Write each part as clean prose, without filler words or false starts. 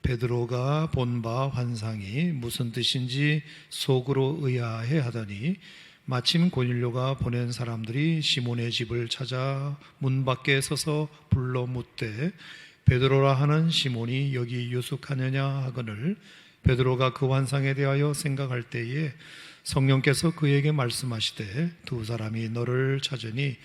베드로가 본 바 환상이 무슨 뜻인지 속으로 의아해 하더니 마침 고넬료가 보낸 사람들이 시몬의 집을 찾아 문 밖에 서서 불러 묻되 베드로라 하는 시몬이 여기 유숙하느냐 하거늘 베드로가 그 환상에 대하여 생각할 때에 성령께서 그에게 말씀하시되 두 사람이 너를 찾으니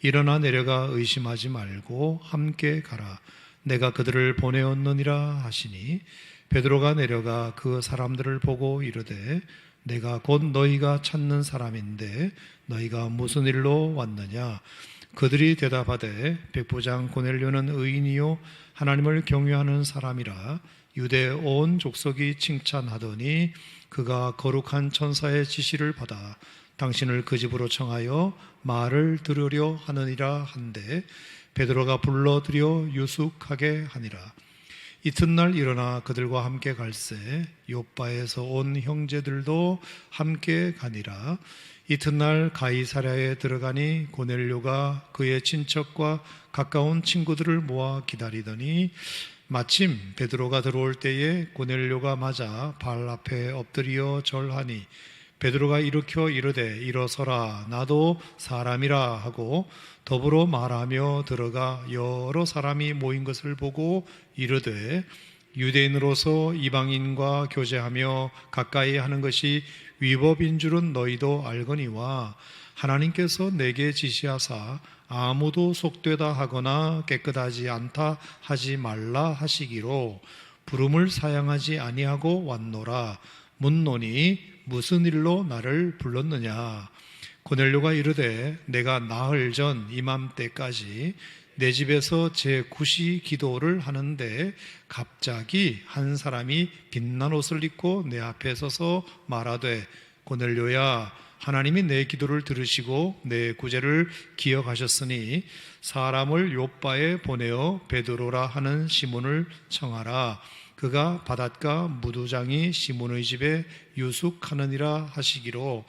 일어나 내려가 의심하지 말고 함께 가라. 내가 그들을 보내었느니라 하시니 베드로가 내려가 그 사람들을 보고 이르되 내가 곧 너희가 찾는 사람인데 너희가 무슨 일로 왔느냐. 그들이 대답하되 백부장 고넬료는 의인이요 하나님을 경외하는 사람이라 유대 온 족속이 칭찬하더니 그가 거룩한 천사의 지시를 받아 당신을 그 집으로 청하여 말을 들으려 하느니라 한데 베드로가 불러들여 유숙하게 하니라. 이튿날 일어나 그들과 함께 갈새 요빠에서 온 형제들도 함께 가니라. 이튿날 가이사랴에 들어가니 고넬료가 그의 친척과 가까운 친구들을 모아 기다리더니 마침 베드로가 들어올 때에 고넬료가 맞아 발 앞에 엎드려 절하니 베드로가 일으켜 이르되 일어서라 나도 사람이라 하고 더불어 말하며 들어가 여러 사람이 모인 것을 보고 이르되 유대인으로서 이방인과 교제하며 가까이 하는 것이 위법인 줄은 너희도 알거니와 하나님께서 내게 지시하사 아무도 속되다 하거나 깨끗하지 않다 하지 말라 하시기로 부름을 사양하지 아니하고 왔노라. 묻노니 무슨 일로 나를 불렀느냐. 고넬료가 이르되 내가 나흘 전 이맘때까지 내 집에서 제9시 기도를 하는데 갑자기 한 사람이 빛난 옷을 입고 내 앞에 서서 말하되 고넬료야 하나님이 내 기도를 들으시고 내 구제를 기억하셨으니 사람을 요빠에 보내어 베드로라 하는 시몬을 청하라. 그가 바닷가 무두장이 시몬의 집에 유숙하느니라 하시기로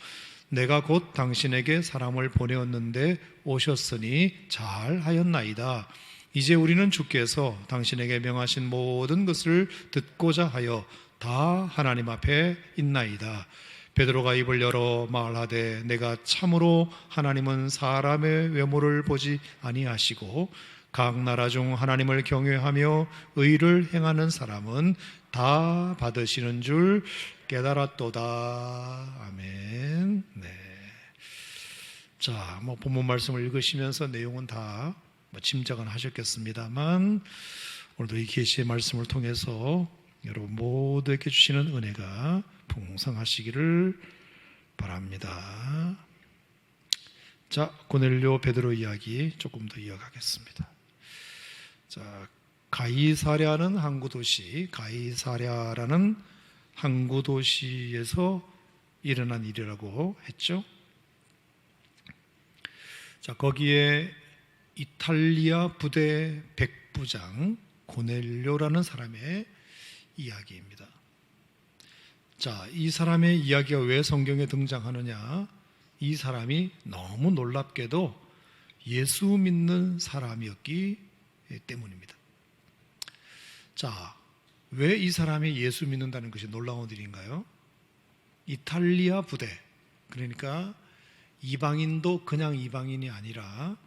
내가 곧 당신에게 사람을 보내었는데 오셨으니 잘하였나이다. 이제 우리는 주께서 당신에게 명하신 모든 것을 듣고자 하여 다 하나님 앞에 있나이다. 베드로가 입을 열어 말하되 내가 참으로 하나님은 사람의 외모를 보지 아니하시고 각 나라 중 하나님을 경외하며 의를 행하는 사람은 다 받으시는 줄 깨달았도다. 아멘. 네. 자, 본문 말씀을 읽으시면서 내용은 다 짐작은 하셨겠습니다만 오늘도 이 계시의 말씀을 통해서 여러분 모두에게 주시는 은혜가 풍성하시기를 바랍니다. 자, 고넬료 베드로 이야기 조금 더 이어가겠습니다. 자, 가이사랴는 항구 도시, 가이사랴라는 항구 도시에서 일어난 일이라고 했죠. 자, 거기에 이탈리아 부대 백부장 고넬료라는 사람의 이야기입니다. 자, 이 사람의 이야기가 왜 성경에 등장하느냐? 이 사람이 너무 놀랍게도 예수 믿는 사람이었기 때문입니다. 자, 왜 이 사람이 예수 믿는다는 것이 놀라운 일인가요? 이탈리아 부대, 그러니까 이방인도 그냥 이방인이 아니라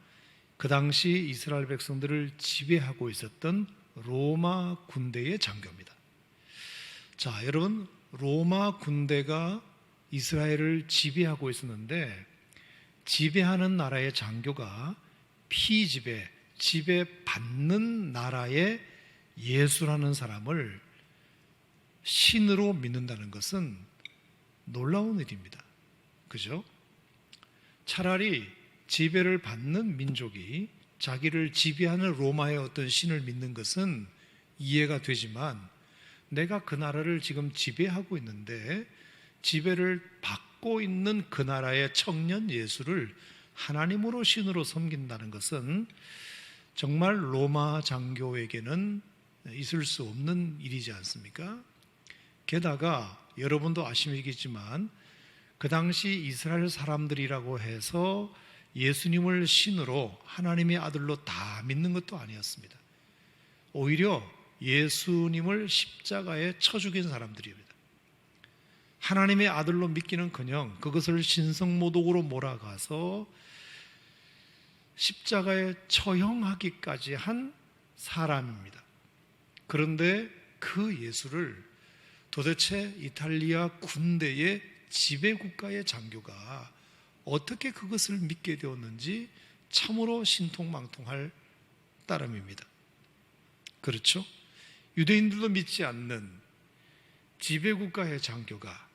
그 당시 이스라엘 백성들을 지배하고 있었던 로마 군대의 장교입니다. 자, 여러분, 로마 군대가 이스라엘을 지배하고 있었는데 지배하는 나라의 장교가 지배받는 나라의 예수라는 사람을 신으로 믿는다는 것은 놀라운 일입니다. 그죠? 차라리 지배를 받는 민족이 자기를 지배하는 로마의 어떤 신을 믿는 것은 이해가 되지만 내가 그 나라를 지금 지배하고 있는데 지배를 받고 있는 그 나라의 청년 예수를 하나님으로 신으로 섬긴다는 것은 정말 로마 장교에게는 있을 수 없는 일이지 않습니까? 게다가 여러분도 아시겠지만 그 당시 이스라엘 사람들이라고 해서 예수님을 신으로 하나님의 아들로 다 믿는 것도 아니었습니다. 오히려 예수님을 십자가에 쳐 죽인 사람들입니다. 하나님의 아들로 믿기는커녕 그것을 신성모독으로 몰아가서 십자가에 처형하기까지 한 사람입니다. 그런데 그 예수를 도대체 이탈리아 군대의 지배국가의 장교가 어떻게 그것을 믿게 되었는지 참으로 신통망통할 따름입니다. 그렇죠? 유대인들도 믿지 않는 지배국가의 장교가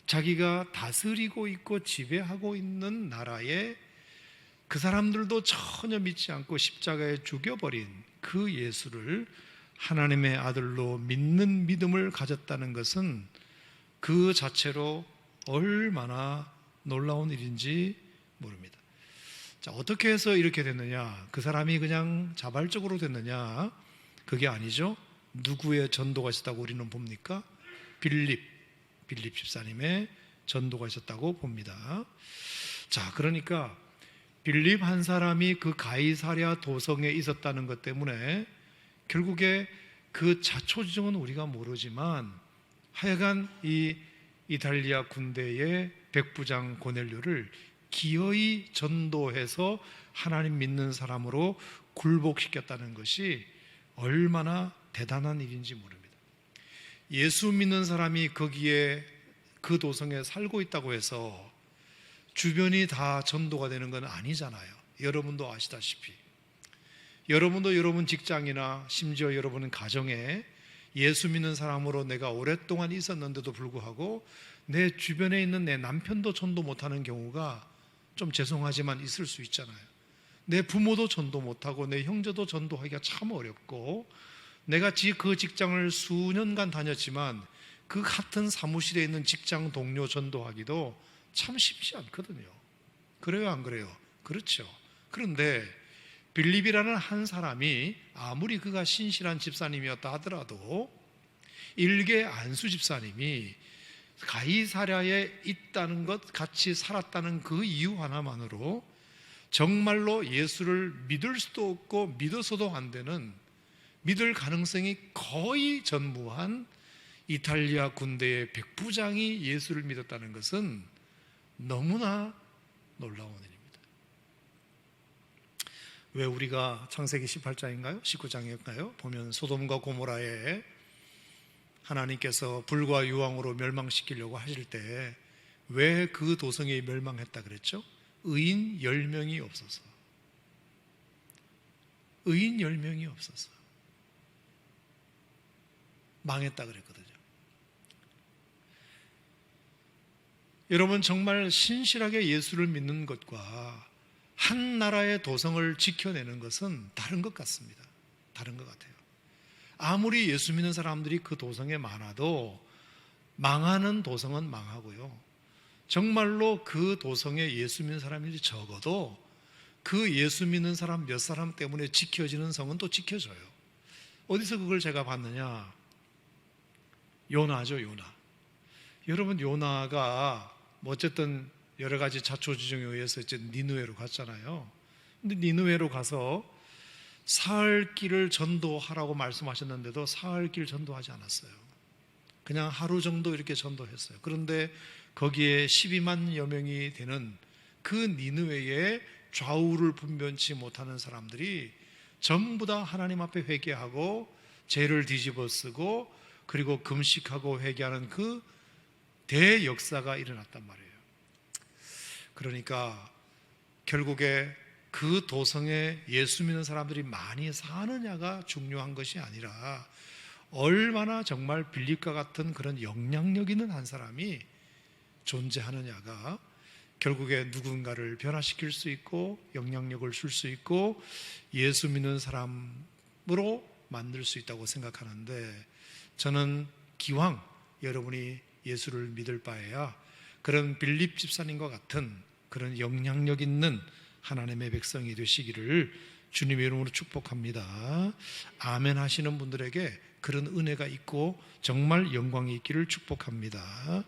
자기가 다스리고 있고 지배하고 있는 나라에 그 사람들도 전혀 믿지 않고 십자가에 죽여버린 그 예수를 하나님의 아들로 믿는 믿음을 가졌다는 것은 그 자체로 얼마나 놀라운 일인지 모릅니다. 자, 어떻게 해서 이렇게 됐느냐? 그 사람이 그냥 자발적으로 됐느냐? 그게 아니죠. 누구의 전도가 있었다고 우리는 봅니까? 빌립 집사님의 전도가 있었다고 봅니다. 자, 그러니까 빌립 한 사람이 그 가이사랴 도성에 있었다는 것 때문에 결국에 그 자초지종은 우리가 모르지만 하여간 이 이탈리아 군대의 백부장 고넬료를 기어이 전도해서 하나님 믿는 사람으로 굴복시켰다는 것이 얼마나 대단한 일인지 모릅니다. 예수 믿는 사람이 거기에 그 도성에 살고 있다고 해서 주변이 다 전도가 되는 건 아니잖아요. 여러분도 아시다시피 여러분도 여러분 직장이나 심지어 여러분은 가정에 예수 믿는 사람으로 내가 오랫동안 있었는데도 불구하고 내 주변에 있는 내 남편도 전도 못하는 경우가 좀 죄송하지만 있을 수 있잖아요. 내 부모도 전도 못하고 내 형제도 전도하기가 참 어렵고 내가 그 직장을 수년간 다녔지만 그 같은 사무실에 있는 직장 동료 전도하기도 참 쉽지 않거든요. 그래요, 안 그래요? 그렇죠. 그런데 빌립이라는 한 사람이 아무리 그가 신실한 집사님이었다 하더라도 일개 안수 집사님이 가이사랴에 있다는 것, 같이 살았다는 그 이유 하나만으로 정말로 예수를 믿을 수도 없고 믿어서도 안 되는, 믿을 가능성이 거의 전무한 이탈리아 군대의 백부장이 예수를 믿었다는 것은 너무나 놀라운 일입니다. 왜 우리가 창세기 18장인가요? 19장인가요? 보면 소돔과 고모라에 하나님께서 불과 유황으로 멸망시키려고 하실 때 왜 그 도성이 멸망했다 그랬죠? 의인 10명이 없어서. 의인 10명이 없어서 망했다 그랬거든요. 여러분, 정말 신실하게 예수를 믿는 것과 한 나라의 도성을 지켜내는 것은 다른 것 같습니다. 다른 것 같아요. 아무리 예수 믿는 사람들이 그 도성에 많아도 망하는 도성은 망하고요. 정말로 그 도성에 예수 믿는 사람이 적어도 그 예수 믿는 사람 몇 사람 때문에 지켜지는 성은 또 지켜져요. 어디서 그걸 제가 봤느냐? 요나죠, 요나. 여러분, 요나가 어쨌든 여러 가지 자초지종에 의해서 이제 니느웨로 갔잖아요. 근데 니느웨로 가서 사흘 길을 전도하라고 말씀하셨는데도 사흘 길 전도하지 않았어요. 그냥 하루 정도 이렇게 전도했어요. 그런데 거기에 12만여 명이 되는 그 니느웨의 좌우를 분변치 못하는 사람들이 전부 다 하나님 앞에 회개하고 죄를 뒤집어 쓰고 그리고 금식하고 회개하는 그 대역사가 일어났단 말이에요. 그러니까 결국에 그 도성에 예수 믿는 사람들이 많이 사느냐가 중요한 것이 아니라 얼마나 정말 빌립과 같은 그런 영향력 있는 한 사람이 존재하느냐가 결국에 누군가를 변화시킬 수 있고 영향력을 줄 수 있고 예수 믿는 사람으로 만들 수 있다고 생각하는데, 저는 기왕 여러분이 예수를 믿을 바에야 그런 빌립 집사님과 같은 그런 영향력 있는 하나님의 백성이 되시기를 주님의 이름으로 축복합니다. 아멘 하시는 분들에게 그런 은혜가 있고 정말 영광이 있기를 축복합니다.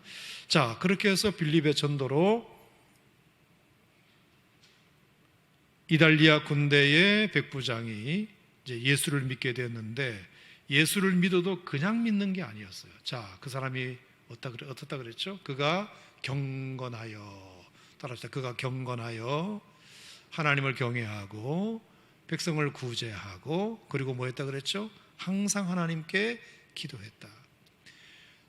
자, 그렇게 해서 빌립의 전도로 이탈리아 군대의 백부장이 이제 예수를 믿게 되었는데, 예수를 믿어도 그냥 믿는 게 아니었어요. 자, 그 사람이 어떻다 그랬죠? 그가 경건하여, 따라합시다. 그가 경건하여 하나님을 경외하고 백성을 구제하고, 그리고 뭐 했다 그랬죠? 항상 하나님께 기도했다.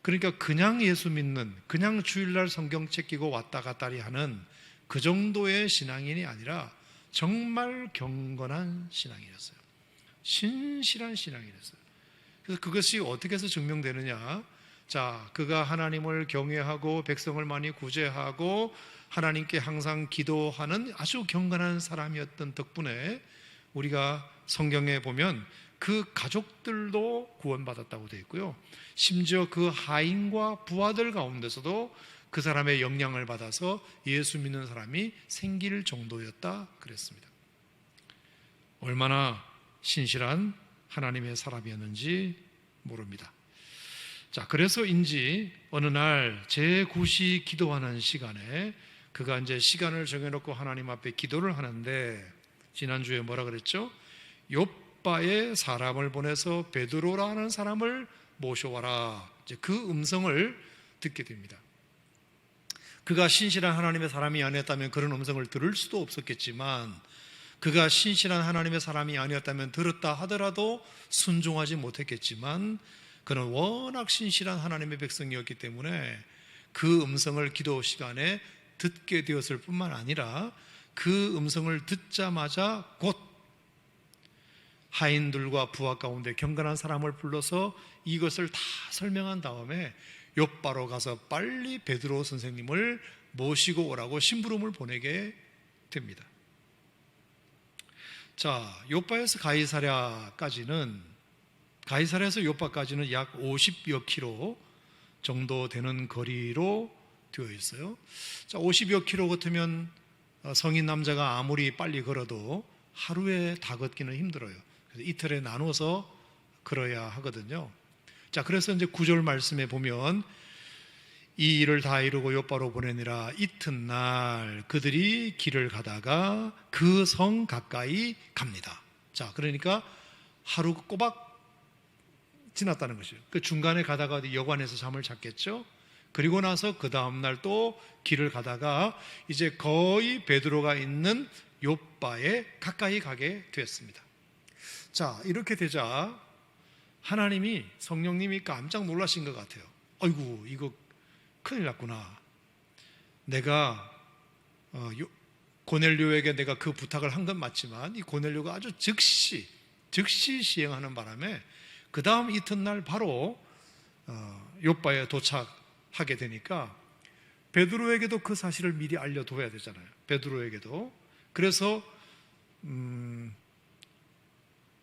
그러니까 그냥 예수 믿는, 그냥 주일날 성경 책 끼고 왔다 갔다리 하는 그 정도의 신앙인이 아니라 정말 경건한 신앙이었어요. 신실한 신앙이었어요. 그래서 그것이 어떻게 해서 증명되느냐? 자, 그가 하나님을 경외하고 백성을 많이 구제하고 하나님께 항상 기도하는 아주 경건한 사람이었던 덕분에 우리가 성경에 보면 그 가족들도 구원받았다고 되어 있고요. 심지어 그 하인과 부하들 가운데서도 그 사람의 영향을 받아서 예수 믿는 사람이 생길 정도였다 그랬습니다. 얼마나 신실한 하나님의 사람이었는지 모릅니다. 자, 그래서인지 어느 날 제9시 기도하는 시간에 그가 이제 시간을 정해놓고 하나님 앞에 기도를 하는데, 지난주에 뭐라 그랬죠? 욥바에 사람을 보내서 베드로라는 사람을 모셔와라. 이제 그 음성을 듣게 됩니다. 그가 신실한 하나님의 사람이 아니었다면 그런 음성을 들을 수도 없었겠지만, 그가 신실한 하나님의 사람이 아니었다면 들었다 하더라도 순종하지 못했겠지만, 그는 워낙 신실한 하나님의 백성이었기 때문에 그 음성을 기도 시간에 듣게 되었을 뿐만 아니라 그 음성을 듣자마자 곧 하인들과 부하 가운데 경건한 사람을 불러서 이것을 다 설명한 다음에 욥바로 가서 빨리 베드로 선생님을 모시고 오라고 심부름을 보내게 됩니다. 자, 욥바에서 가이사랴에서 욥바까지는 약 50여 킬로 정도 되는 거리로 되어 있어요. 자, 50여 킬로 같으면 성인 남자가 아무리 빨리 걸어도 하루에 다 걷기는 힘들어요. 그래서 이틀에 나눠서 걸어야 하거든요. 자, 그래서 이제 9절 말씀에 보면 이 일을 다 이루고 욥바로 보내니라. 이튿날 그들이 길을 가다가 그 성 가까이 갑니다. 자, 그러니까 하루 꼬박 지났다는 것이에요. 그 중간에 가다가 여관에서 잠을 잤겠죠. 그리고 나서 그 다음날 또 길을 가다가 이제 거의 베드로가 있는 욥바에 가까이 가게 되었습니다. 자, 이렇게 되자 하나님이, 성령님이 깜짝 놀라신 것 같아요. 아이고, 이거 큰일 났구나. 내가 고넬료에게 내가 그 부탁을 한 건 맞지만 이 고넬료가 아주 즉시 시행하는 바람에 그 다음 이튿날 바로 욥바에 도착하게 되니까 베드로에게도 그 사실을 미리 알려둬야 되잖아요. 베드로에게도. 그래서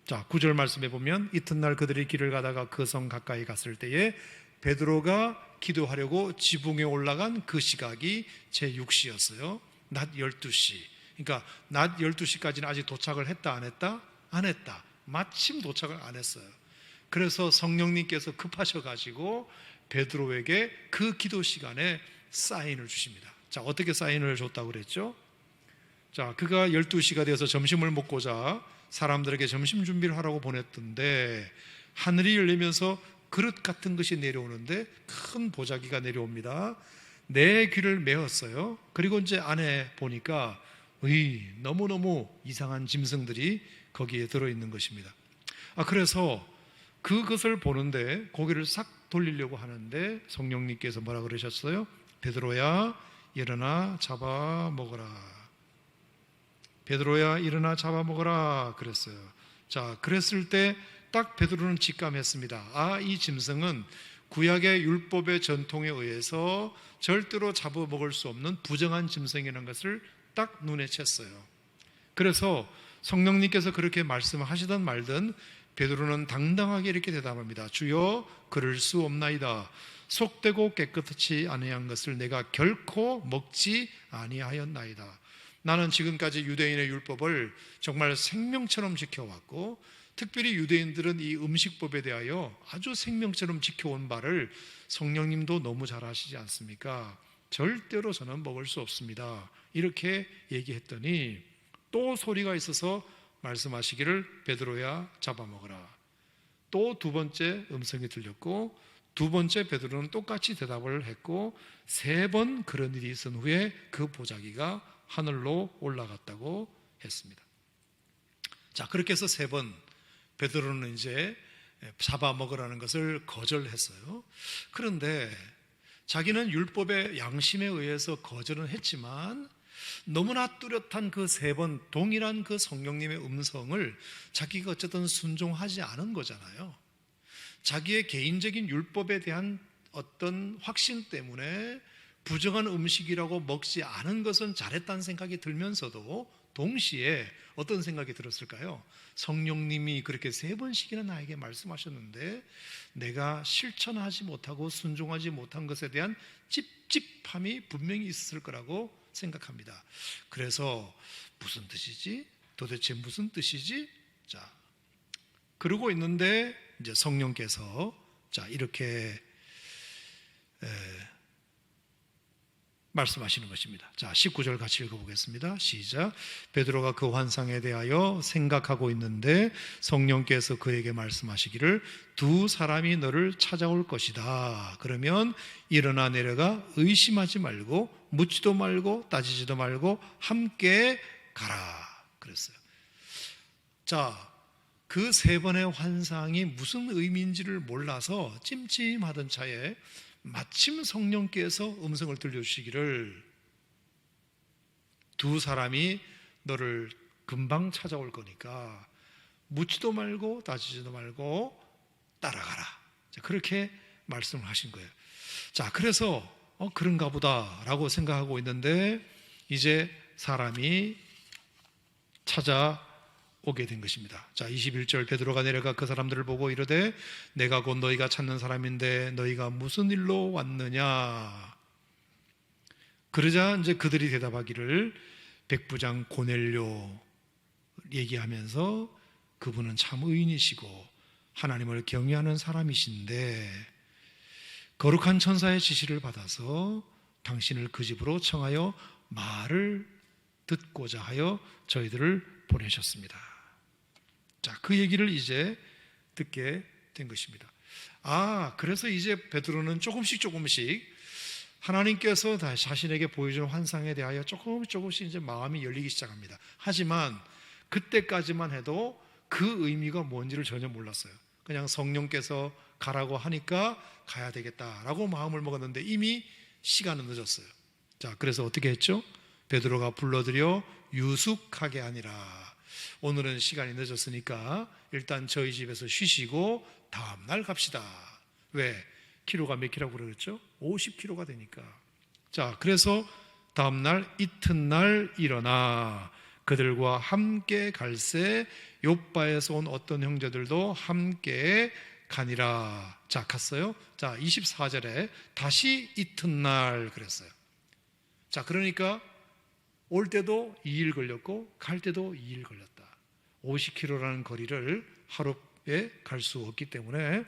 자, 9절 말씀에 보면 이튿날 그들이 길을 가다가 그 성 가까이 갔을 때에 베드로가 기도하려고 지붕에 올라간 그 시각이 제6시였어요. 낮 12시. 그러니까 낮 12시까지는 아직 도착을 했다 안 했다? 안 했다. 마침 도착을 안 했어요. 그래서 성령님께서 급하셔가지고 베드로에게 그 기도 시간에 사인을 주십니다. 자, 어떻게 사인을 줬다고 그랬죠? 자, 그가 12시가 되어서 점심을 먹고자 사람들에게 점심 준비를 하라고 보냈던데 하늘이 열리면서 그릇 같은 것이 내려오는데 큰 보자기가 내려옵니다. 내 귀를 메었어요. 그리고 이제 안에 보니까 너무너무 이상한 짐승들이 거기에 들어있는 것입니다. 그래서 그것을 보는데 고개를 싹 돌리려고 하는데 성령님께서 뭐라 그러셨어요? 베드로야, 일어나 잡아 먹어라. 베드로야, 일어나 잡아 먹어라 그랬어요. 자, 그랬을 때 딱 베드로는 직감했습니다. 이 짐승은 구약의 율법의 전통에 의해서 절대로 잡아먹을 수 없는 부정한 짐승이라는 것을 딱 눈에 챘어요. 그래서 성령님께서 그렇게 말씀하시든 말든 베드로는 당당하게 이렇게 대답합니다. 주여, 그럴 수 없나이다. 속되고 깨끗하지 아니한 것을 내가 결코 먹지 아니하였나이다. 나는 지금까지 유대인의 율법을 정말 생명처럼 지켜왔고 특별히 유대인들은 이 음식법에 대하여 아주 생명처럼 지켜온 바를 성령님도 너무 잘 아시지 않습니까? 절대로 저는 먹을 수 없습니다. 이렇게 얘기했더니 또 소리가 있어서 말씀하시기를 베드로야 잡아먹어라. 또 두 번째 음성이 들렸고 두 번째 베드로는 똑같이 대답을 했고 세 번 그런 일이 있은 후에 그 보자기가 하늘로 올라갔다고 했습니다. 자, 그렇게 해서 세 번 베드로는 이제 잡아먹으라는 것을 거절했어요. 그런데 자기는 율법의 양심에 의해서 거절은 했지만 너무나 뚜렷한 그 세 번 동일한 그 성령님의 음성을 자기가 어쨌든 순종하지 않은 거잖아요. 자기의 개인적인 율법에 대한 어떤 확신 때문에 부정한 음식이라고 먹지 않은 것은 잘했다는 생각이 들면서도 동시에 어떤 생각이 들었을까요? 성령님이 그렇게 세 번씩이나 나에게 말씀하셨는데 내가 실천하지 못하고 순종하지 못한 것에 대한 찝찝함이 분명히 있었을 거라고 생각합니다. 그래서 무슨 뜻이지? 도대체 무슨 뜻이지? 자, 그러고 있는데 이제 성령께서 자 이렇게 말씀하시는 것입니다. 자, 19절 같이 읽어보겠습니다. 시작. 베드로가 그 환상에 대하여 생각하고 있는데 성령께서 그에게 말씀하시기를 두 사람이 너를 찾아올 것이다. 그러면 일어나 내려가 의심하지 말고 묻지도 말고 따지지도 말고 함께 가라. 그랬어요. 자, 그 세 번의 환상이 무슨 의미인지를 몰라서 찜찜하던 차에 마침 성령께서 음성을 들려주시기를 두 사람이 너를 금방 찾아올 거니까 묻지도 말고 따지지도 말고 따라가라. 그렇게 말씀을 하신 거예요. 자, 그래서 그런가 보다라고 생각하고 있는데 이제 사람이 찾아오게 된 것입니다. 자, 21절 베드로가 내려가 그 사람들을 보고 이르되 내가 곧 너희가 찾는 사람인데 너희가 무슨 일로 왔느냐. 그러자 이제 그들이 대답하기를 백부장 고넬료 얘기하면서 그분은 참 의인이시고 하나님을 경외하는 사람이신데 거룩한 천사의 지시를 받아서 당신을 그 집으로 청하여 말을 듣고자 하여 저희들을 보내셨습니다. 자, 그 얘기를 이제 듣게 된 것입니다. 아, 그래서 이제 베드로는 조금씩 하나님께서 다시 자신에게 보여주는 환상에 대하여 조금씩 이제 마음이 열리기 시작합니다. 하지만 그때까지만 해도 그 의미가 뭔지를 전혀 몰랐어요. 그냥 성령께서 가라고 하니까 가야 되겠다라고 마음을 먹었는데 이미 시간은 늦었어요. 자, 그래서 어떻게 했죠? 베드로가 불러들여 유숙하게 하니라. 오늘은 시간이 늦었으니까 일단 저희 집에서 쉬시고 다음날 갑시다. 왜? 키로가 몇 킬로라고 그러겠죠? 50kg가 되니까. 자, 그래서 다음날 이튿날 일어나 그들과 함께 갈새 욥바에서 온 어떤 형제들도 함께 가니라. 자, 갔어요. 자, 24절에 다시 이튿날 그랬어요. 자, 그러니까 올 때도 2일 걸렸고 갈 때도 2일 걸렸다. 50km라는 거리를 하루에 갈 수 없기 때문에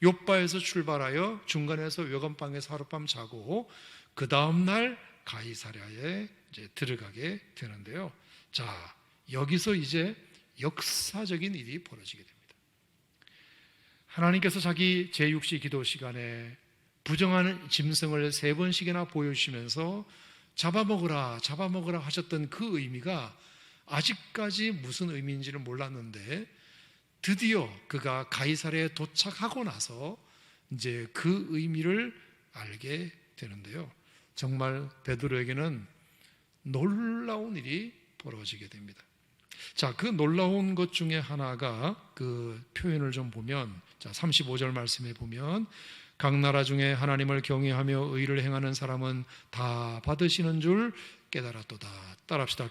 욥바에서 출발하여 중간에서 외건방에서 하룻밤 자고 그 다음날 가이사랴에 이제 들어가게 되는데요. 자, 여기서 이제 역사적인 일이 벌어지게 됩니다. 하나님께서 자기 제6시 기도 시간에 부정한 짐승을 3번씩이나 보여주시면서 잡아먹으라 하셨던 그 의미가 아직까지 무슨 의미인지를 몰랐는데 드디어 그가 가이사랴에 도착하고 나서 이제 그 의미를 알게 되는데요. 정말 베드로에게는 놀라운 일이 벌어지게 됩니다. 자, 그 놀라운 것 중에 하나가 그 표현을 좀 보면, 자, 35절 말씀에 보면 각 나라 중에 하나님을 경외하며 의를 행하는 사람은 다 받으시는 줄 깨달았도다. 따라합시다.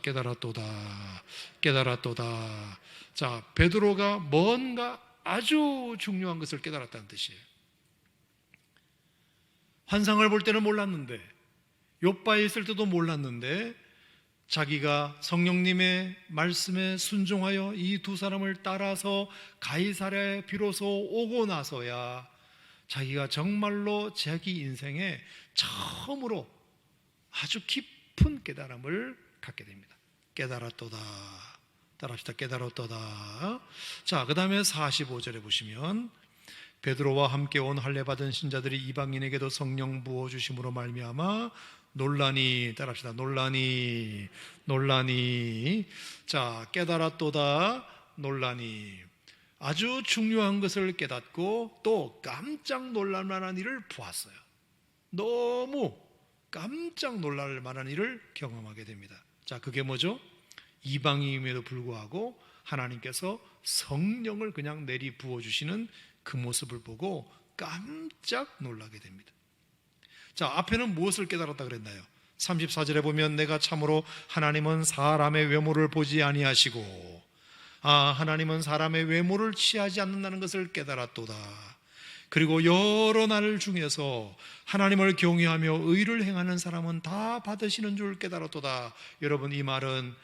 깨달았도다. 자, 베드로가 뭔가 아주 중요한 것을 깨달았다는 뜻이에요. 환상을 볼 때는 몰랐는데, 욥바에 있을 때도 몰랐는데, 자기가 성령님의 말씀에 순종하여 이 두 사람을 따라서 가이사랴에 비로소 오고 나서야 자기가 정말로 자기 인생에 처음으로 아주 깊은 깨달음을 갖게 됩니다. 깨달았도다. 따라합시다. 깨달았도다. 자, 그 다음에 45절에 보시면 베드로와 함께 온 할례 받은 신자들이 이방인에게도 성령 부어 주심으로 말미암아 논란이, 따라합시다. 논란이. 자, 깨달았도다. 논란이. 아주 중요한 것을 깨닫고 또 깜짝 놀랄 만한 일을 보았어요. 너무 깜짝 놀랄 만한 일을 경험하게 됩니다. 자, 그게 뭐죠? 이방인임에도 불구하고 하나님께서 성령을 그냥 내리 부어주시는 그 모습을 보고 깜짝 놀라게 됩니다. 자, 앞에는 무엇을 깨달았다 그랬나요? 34절에 보면 내가 참으로 하나님은 사람의 외모를 보지 아니하시고, 하나님은 사람의 외모를 취하지 않는다는 것을 깨달았도다. 그리고 여러 날 중에서 하나님을 경외하며 의를 행하는 사람은 다 받으시는 줄 깨달았도다. 여러분, 이 말은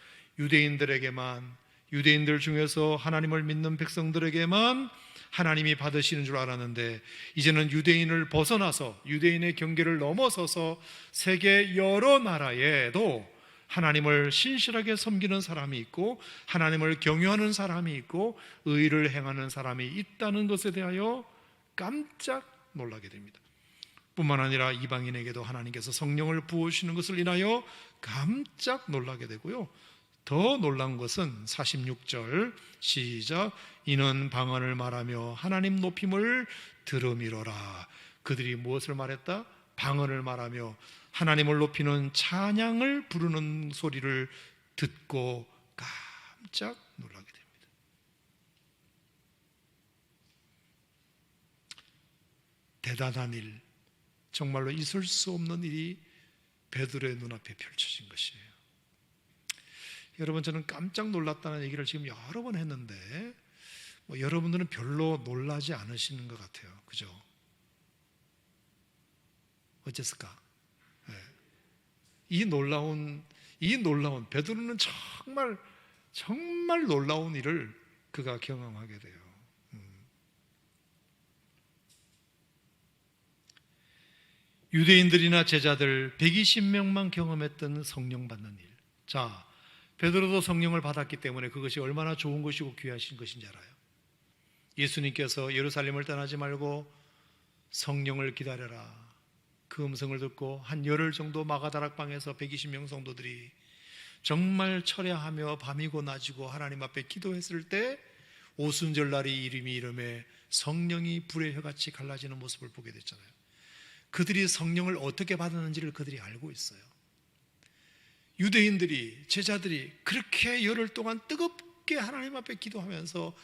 유대인들 중에서 하나님을 믿는 백성들에게만 하나님이 받으시는 줄 알았는데, 이제는 유대인을 벗어나서 유대인의 경계를 넘어서서 세계 여러 나라에도 하나님을 신실하게 섬기는 사람이 있고 하나님을 경외하는 사람이 있고 의를 행하는 사람이 있다는 것에 대하여 깜짝 놀라게 됩니다. 뿐만 아니라 이방인에게도 하나님께서 성령을 부어주시는 것을 인하여 깜짝 놀라게 되고요, 더 놀란 것은 46절 시작, 이는 방언을 말하며 하나님 높임을 들음이로라. 그들이 무엇을 말했다? 방언을 말하며 하나님을 높이는 찬양을 부르는 소리를 듣고 깜짝 놀라게 됩니다. 대단한 일, 정말로 있을 수 없는 일이 베드로의 눈앞에 펼쳐진 것이에요. 여러분, 저는 깜짝 놀랐다는 얘기를 지금 여러 번 했는데 여러분들은 별로 놀라지 않으시는 것 같아요. 그죠? 어쨌을까? 네. 이 놀라운 베드로는 정말 놀라운 일을 그가 경험하게 돼요. 유대인들이나 제자들 120명만 경험했던 성령 받는 일. 자, 베드로도 성령을 받았기 때문에 그것이 얼마나 좋은 것이고 귀하신 것인지 알아요. 예수님께서 예루살렘을 떠나지 말고 성령을 기다려라, 그 음성을 듣고 한 열흘 정도 마가다락방에서 120명 성도들이 정말 철야하며 밤이고 낮이고 하나님 앞에 기도했을 때 오순절날이 이름이 이름에 성령이 불의 혀같이 갈라지는 모습을 보게 됐잖아요. 그들이 성령을 어떻게 받았는지를 그들이 알고 있어요. 유대인들이, 제자들이 그렇게 열흘 동안 뜨겁게 하나님 앞에 기도하면서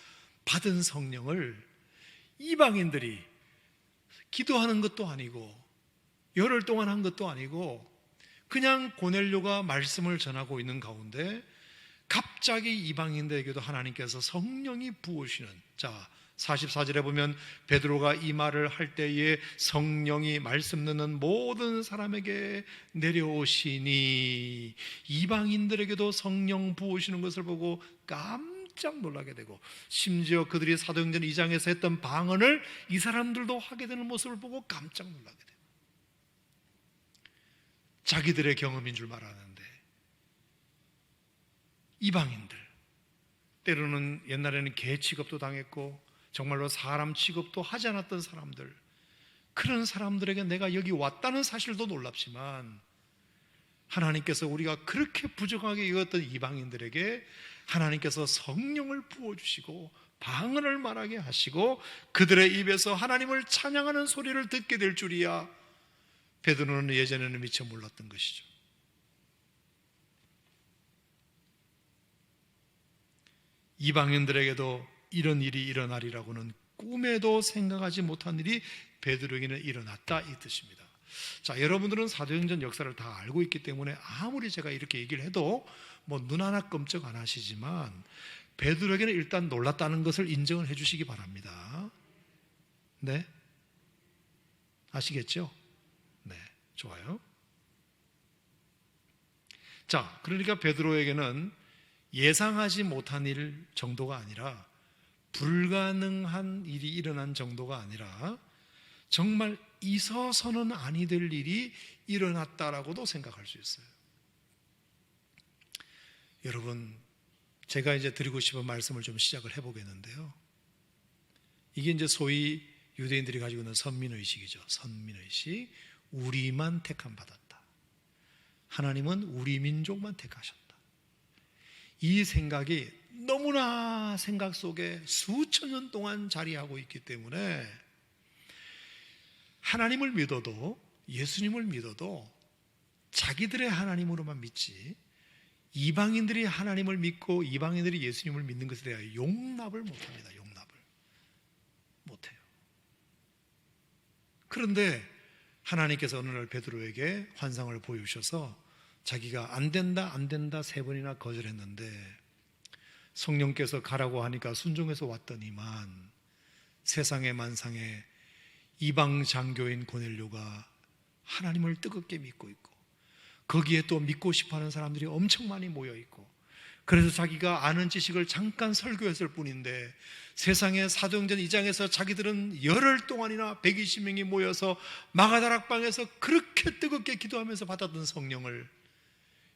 받은 성령을 이방인들이 기도하는 것도 아니고 열흘 동안 한 것도 아니고 그냥 고넬료가 말씀을 전하고 있는 가운데 갑자기 이방인들에게도 하나님께서 성령이 부으시는, 자, 44절에 보면 베드로가 이 말을 할 때에 성령이 말씀 듣는 모든 사람에게 내려오시니, 이방인들에게도 성령 부으시는 것을 보고 깜짝 놀라게 되고, 심지어 그들이 사도행전 2장에서 했던 방언을 이 사람들도 하게 되는 모습을 보고 깜짝 놀라게 돼요. 자기들의 경험인 줄 말하는데 이방인들, 때로는 옛날에는 개 취급도 당했고 정말로 사람 취급도 하지 않았던 사람들, 그런 사람들에게 내가 여기 왔다는 사실도 놀랍지만 하나님께서 우리가 그렇게 부정하게 여겼던 이방인들에게 하나님께서 성령을 부어주시고 방언을 말하게 하시고 그들의 입에서 하나님을 찬양하는 소리를 듣게 될 줄이야 베드로는 예전에는 미처 몰랐던 것이죠. 이방인들에게도 이런 일이 일어나리라고는 꿈에도 생각하지 못한 일이 베드로에게는 일어났다, 이 뜻입니다. 자, 여러분들은 사도행전 역사를 다 알고 있기 때문에 아무리 제가 이렇게 얘기를 해도 뭐 눈 하나 끔찍 안 하시지만 베드로에게는 일단 놀랐다는 것을 인정을 해 주시기 바랍니다. 네? 아시겠죠? 네, 좋아요. 자, 그러니까 베드로에게는 예상하지 못한 일 정도가 아니라 불가능한 일이 일어난 정도가 아니라 정말 있어서는 아니 될 일이 일어났다라고도 생각할 수 있어요. 여러분, 제가 이제 드리고 싶은 말씀을 좀 시작을 해보겠는데요. 이게 이제 소위 유대인들이 가지고 있는 선민의식이죠. 선민의식. 우리만 택함 받았다. 하나님은 우리 민족만 택하셨다. 이 생각이 너무나 생각 속에 수천 년 동안 자리하고 있기 때문에 하나님을 믿어도, 예수님을 믿어도 자기들의 하나님으로만 믿지, 이방인들이 하나님을 믿고 이방인들이 예수님을 믿는 것에 대하여 용납을 못합니다. 용납을 못해요. 그런데 하나님께서 어느 날 베드로에게 환상을 보여주셔서 자기가 안 된다 세 번이나 거절했는데 성령께서 가라고 하니까 순종해서 왔더니만 세상의 만상에 이방 장교인 고넬료가 하나님을 뜨겁게 믿고 있고, 거기에 또 믿고 싶어하는 사람들이 엄청 많이 모여 있고, 그래서 자기가 아는 지식을 잠깐 설교했을 뿐인데 세상의 사도행전 2장에서 자기들은 열흘 동안이나 120명이 모여서 마가다락방에서 그렇게 뜨겁게 기도하면서 받았던 성령을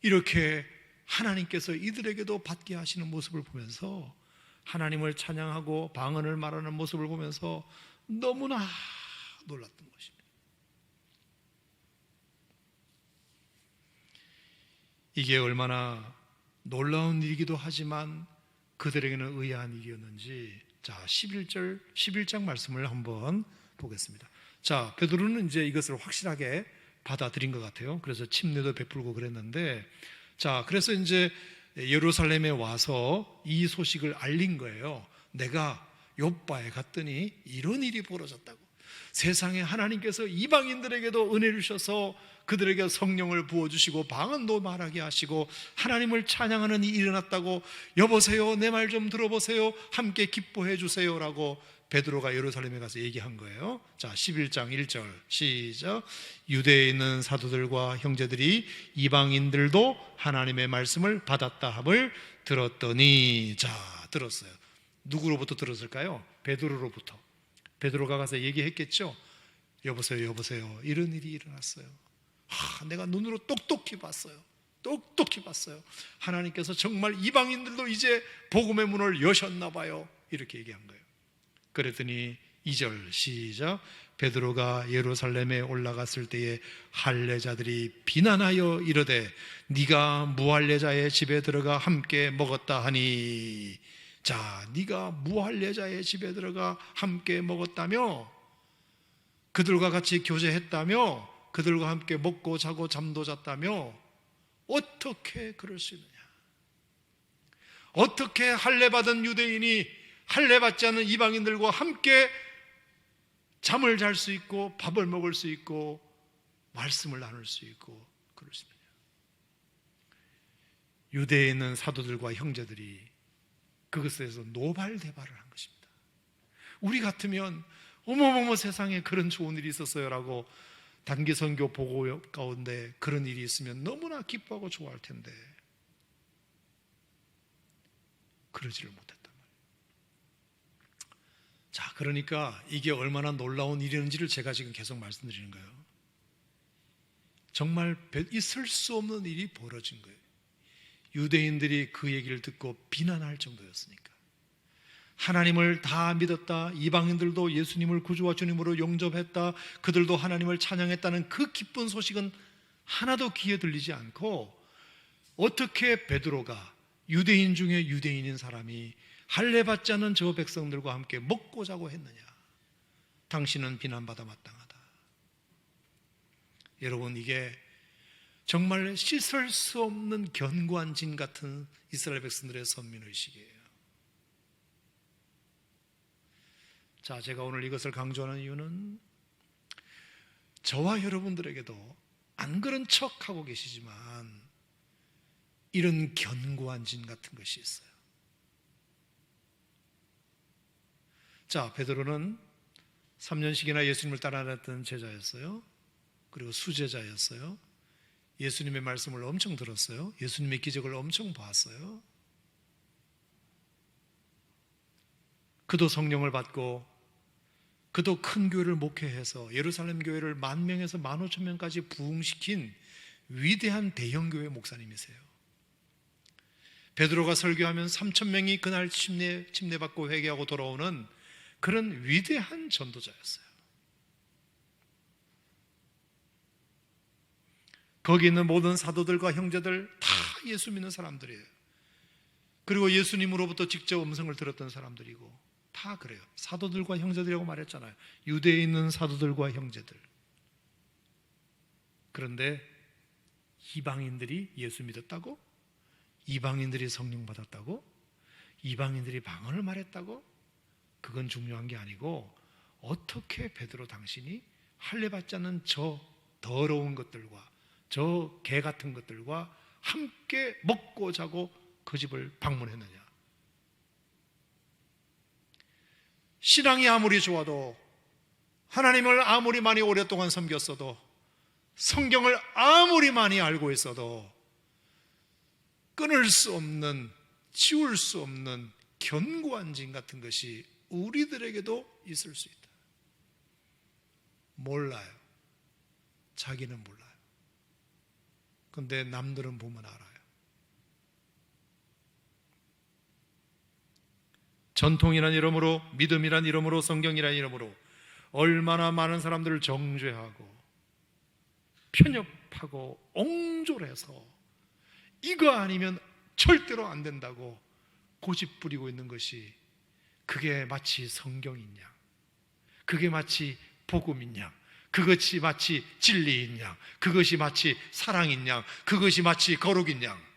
이렇게 하나님께서 이들에게도 받게 하시는 모습을 보면서, 하나님을 찬양하고 방언을 말하는 모습을 보면서 너무나 놀랐던 것입니다. 이게 얼마나 놀라운 일이기도 하지만 그들에게는 의아한 일이었는지, 자, 11장 말씀을 한번 보겠습니다. 자, 베드로는 이제 이것을 확실하게 받아들인 것 같아요. 그래서 침례도 베풀고 그랬는데, 자, 그래서 이제 예루살렘에 와서 이 소식을 알린 거예요. 내가 욥바에 갔더니 이런 일이 벌어졌다고. 세상에 하나님께서 이방인들에게도 은혜를 주셔서 그들에게 성령을 부어주시고 방언도 말하게 하시고 하나님을 찬양하는 일이 일어났다고. 여보세요, 내 말 좀 들어보세요, 함께 기뻐해 주세요 라고 베드로가 예루살렘에 가서 얘기한 거예요. 자, 11장 1절 시작. 유대에 있는 사도들과 형제들이 이방인들도 하나님의 말씀을 받았다 함을 들었더니, 자, 들었어요. 누구로부터 들었을까요? 베드로로부터. 베드로가 가서 얘기했겠죠. 여보세요, 이런 일이 일어났어요. 내가 눈으로 똑똑히 봤어요. 하나님께서 정말 이방인들도 이제 복음의 문을 여셨나 봐요. 이렇게 얘기한 거예요. 그랬더니 2절 시작. 베드로가 예루살렘에 올라갔을 때에 할례자들이 비난하여 이르되 네가 무할례자의 집에 들어가 함께 먹었다 하니. 자, 네가 무할례자의 집에 들어가 함께 먹었다며, 그들과 같이 교제했다며, 그들과 함께 먹고 자고 잠도 잤다며, 어떻게 그럴 수 있느냐? 어떻게 할례받은 유대인이 할례받지 않은 이방인들과 함께 잠을 잘 수 있고 밥을 먹을 수 있고 말씀을 나눌 수 있고 그럴 수 있느냐? 유대에 있는 사도들과 형제들이 그것에 대해서 노발대발을 한 것입니다. 우리 같으면 어머머머 세상에 그런 좋은 일이 있었어요 라고 단기 선교 보고 가운데 그런 일이 있으면 너무나 기뻐하고 좋아할 텐데 그러지를 못했단 말이에요. 자, 그러니까 이게 얼마나 놀라운 일이었는지를 제가 지금 계속 말씀드리는 거예요. 정말 있을 수 없는 일이 벌어진 거예요. 유대인들이 그 얘기를 듣고 비난할 정도였으니까. 하나님을 다 믿었다, 이방인들도 예수님을 구주와 주님으로 영접했다, 그들도 하나님을 찬양했다는 그 기쁜 소식은 하나도 귀에 들리지 않고, 어떻게 베드로가 유대인 중에 유대인인 사람이 할례받지 않은 저 백성들과 함께 먹고 자고 했느냐? 당신은 비난받아 마땅하다. 여러분, 이게 정말 씻을 수 없는 견고한 진 같은 이스라엘 백성들의 선민의식이에요. 자, 제가 오늘 이것을 강조하는 이유는 저와 여러분들에게도 안 그런 척하고 계시지만 이런 견고한 진 같은 것이 있어요. 자, 베드로는 3년씩이나 예수님을 따라다녔던 제자였어요. 그리고 수제자였어요. 예수님의 말씀을 엄청 들었어요. 예수님의 기적을 엄청 봤어요. 그도 성령을 받고 그도 큰 교회를 목회해서 예루살렘 교회를 10,000명에서 15,000명까지 부흥시킨 위대한 대형교회 목사님이세요. 베드로가 설교하면 3,000명이 그날 침례받고 회개하고 돌아오는 그런 위대한 전도자였어요. 거기 있는 모든 사도들과 형제들 다 예수 믿는 사람들이에요. 그리고 예수님으로부터 직접 음성을 들었던 사람들이고 다 그래요. 사도들과 형제들이라고 말했잖아요. 유대에 있는 사도들과 형제들. 그런데 이방인들이 예수 믿었다고? 이방인들이 성령 받았다고? 이방인들이 방언을 말했다고? 그건 중요한 게 아니고 어떻게 베드로 당신이 할례받지 않은 저 더러운 것들과 저 개 같은 것들과 함께 먹고 자고 그 집을 방문했느냐. 신앙이 아무리 좋아도, 하나님을 아무리 많이 오랫동안 섬겼어도, 성경을 아무리 많이 알고 있어도 끊을 수 없는, 지울 수 없는 견고한 진 같은 것이 우리들에게도 있을 수 있다. 몰라요. 자기는 몰라요. 그런데 남들은 보면 알아요. 전통이란 이름으로, 믿음이란 이름으로, 성경이란 이름으로 얼마나 많은 사람들을 정죄하고 편협하고 옹졸해서 이거 아니면 절대로 안 된다고 고집 부리고 있는 것이, 그게 마치 성경이냐, 그게 마치 복음이냐, 그것이 마치 진리이냐, 그것이 마치 사랑이냐, 그것이 마치 거룩이냐.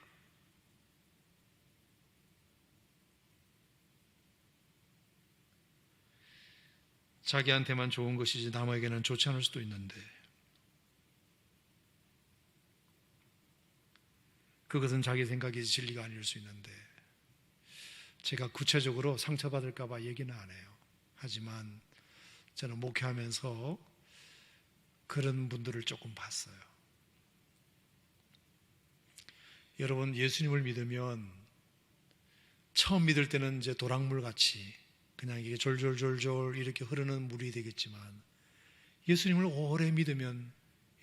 자기한테만 좋은 것이지 남에게는 좋지 않을 수도 있는데, 그것은 자기 생각이 진리가 아닐 수 있는데, 제가 구체적으로 상처받을까 봐 얘기는 안 해요. 하지만 저는 목회하면서 그런 분들을 조금 봤어요. 여러분, 예수님을 믿으면 처음 믿을 때는 이제 도랑물 같이 그냥 이게 졸졸졸졸 이렇게 흐르는 물이 되겠지만, 예수님을 오래 믿으면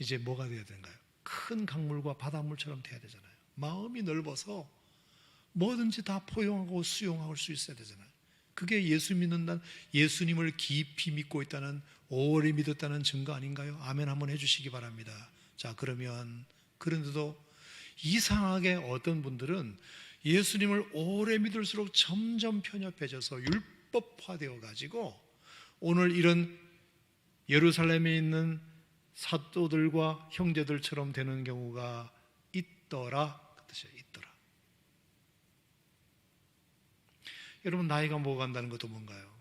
이제 뭐가 돼야 되는가요? 큰 강물과 바닷물처럼 돼야 되잖아요. 마음이 넓어서 뭐든지 다 포용하고 수용할 수 있어야 되잖아요. 그게 예수 믿는다는, 예수님을 깊이 믿고 있다는, 오래 믿었다는 증거 아닌가요? 아멘 한번 해주시기 바랍니다. 자, 그러면 그런데도 이상하게 어떤 분들은 예수님을 오래 믿을수록 점점 편협해져서 율법화되어 가지고 오늘 이런 예루살렘에 있는 사도들과 형제들처럼 되는 경우가 있더라. 그 뜻이에요. 있더라. 여러분, 나이가 먹어간다는 것도 뭔가요?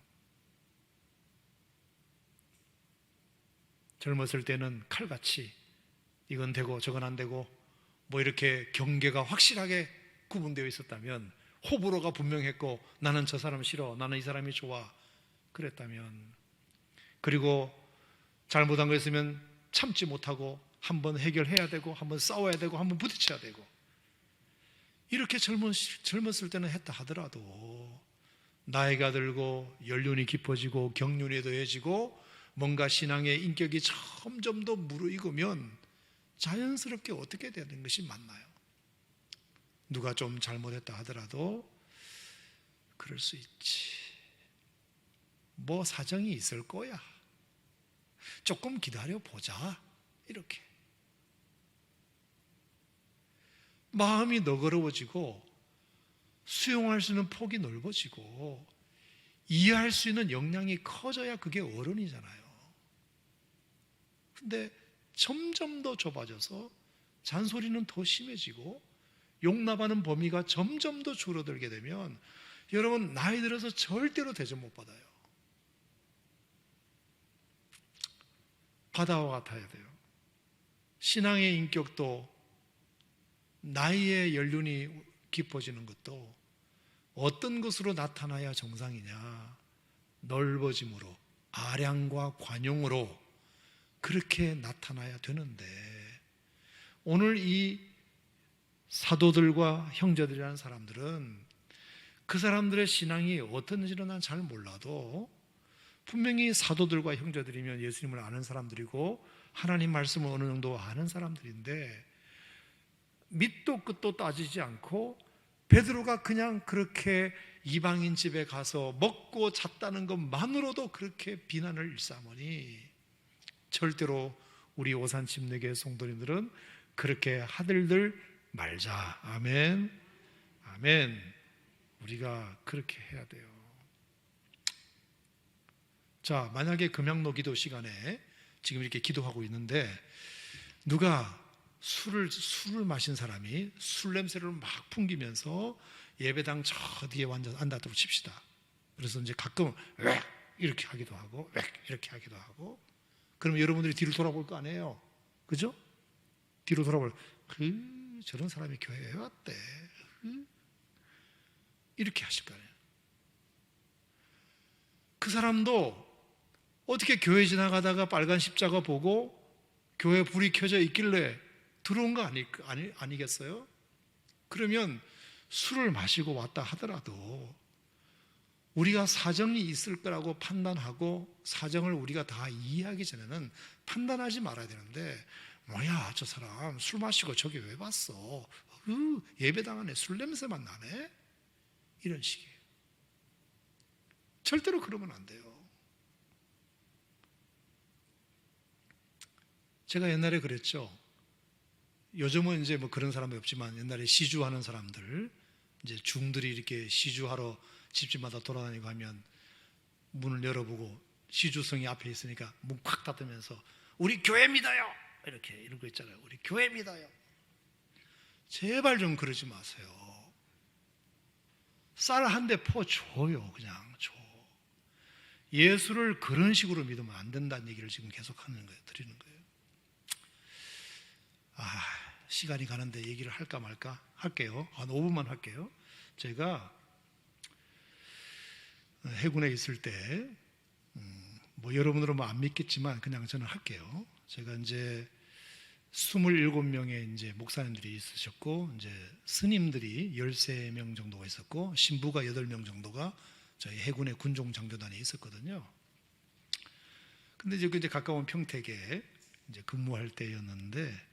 젊었을 때는 칼같이 이건 되고 저건 안 되고 뭐 이렇게 경계가 확실하게 구분되어 있었다면, 호불호가 분명했고 나는 저 사람 싫어, 나는 이 사람이 좋아, 그랬다면, 그리고 잘못한 거 있으면 참지 못하고 한번 해결해야 되고 한번 싸워야 되고 한번 부딪혀야 되고, 이렇게 젊었을 때는 했다 하더라도 나이가 들고 연륜이 깊어지고 경륜이 더해지고 뭔가 신앙의 인격이 점점 더 무르익으면 자연스럽게 어떻게 되는 것이 맞나요? 누가 좀 잘못했다 하더라도 그럴 수 있지, 뭐 사정이 있을 거야, 조금 기다려보자, 이렇게 마음이 너그러워지고 수용할 수 있는 폭이 넓어지고 이해할 수 있는 역량이 커져야 그게 어른이잖아요. 근데 점점 더 좁아져서 잔소리는 더 심해지고 용납하는 범위가 점점 더 줄어들게 되면, 여러분, 나이 들어서 절대로 대접 못 받아요. 바다와 같아야 돼요. 신앙의 인격도 나이의 연륜이 깊어지는 것도 어떤 것으로 나타나야 정상이냐? 넓어짐으로, 아량과 관용으로 그렇게 나타나야 되는데, 오늘 이 사도들과 형제들이라는 사람들은 그 사람들의 신앙이 어떤지는 난 잘 몰라도 분명히 사도들과 형제들이면 예수님을 아는 사람들이고 하나님 말씀을 어느 정도 아는 사람들인데, 밑도 끝도 따지지 않고 베드로가 그냥 그렇게 이방인 집에 가서 먹고 잤다는 것만으로도 그렇게 비난을 일삼으니 절대로 우리 오산 침례교회 성도님들은 그렇게 하들들 말자. 아멘. 아멘. 우리가 그렇게 해야 돼요. 자, 만약에 금양로 기도 시간에 지금 이렇게 기도하고 있는데 누가 술을 마신 사람이 술 냄새를 막 풍기면서 예배당 저 뒤에 앉았다고 칩시다. 그래서 이제 가끔 웩 이렇게 하기도 하고 웩 이렇게 하기도 하고, 그러면 여러분들이 뒤를 돌아볼 거 아니에요, 그죠? 뒤로 돌아볼, 저런 사람이 교회에 왔대, 이렇게 하실 거 아니에요. 그 사람도 어떻게 교회 지나가다가 빨간 십자가 보고 교회 불이 켜져 있길래 들어온 거 아니겠어요? 그러면 술을 마시고 왔다 하더라도 우리가 사정이 있을 거라고 판단하고 사정을 우리가 다 이해하기 전에는 판단하지 말아야 되는데, 뭐야 저 사람 술 마시고 저기 왜 왔어? 예배당 안에 술 냄새만 나네? 이런 식이에요. 절대로 그러면 안 돼요. 제가 옛날에 그랬죠. 요즘은 이제 뭐 그런 사람이 없지만 옛날에 시주하는 사람들, 이제 중들이 이렇게 시주하러 집집마다 돌아다니고 하면 문을 열어보고 시주성이 앞에 있으니까 문 콱 닫으면서 우리 교회 믿어요 이렇게 이런 거 있잖아요. 우리 교회 믿어요. 제발 좀 그러지 마세요. 쌀 한 대 퍼 줘요. 그냥 줘. 예수를 그런 식으로 믿으면 안 된다는 얘기를 지금 계속 하는 거예요. 드리는 거예요. 시간이 가는데 얘기를 할까 말까 할게요. 한 5분만 할게요. 제가 해군에 있을 때, 뭐 여러분들은 뭐 안 믿겠지만 그냥 저는 할게요. 제가 이제 27명의 이제 목사님들이 있으셨고, 이제 스님들이 13명 정도가 있었고, 신부가 8명 정도가 저희 해군의 군종 장교단에 있었거든요. 근데 이제 가까운 평택에 이제 근무할 때였는데,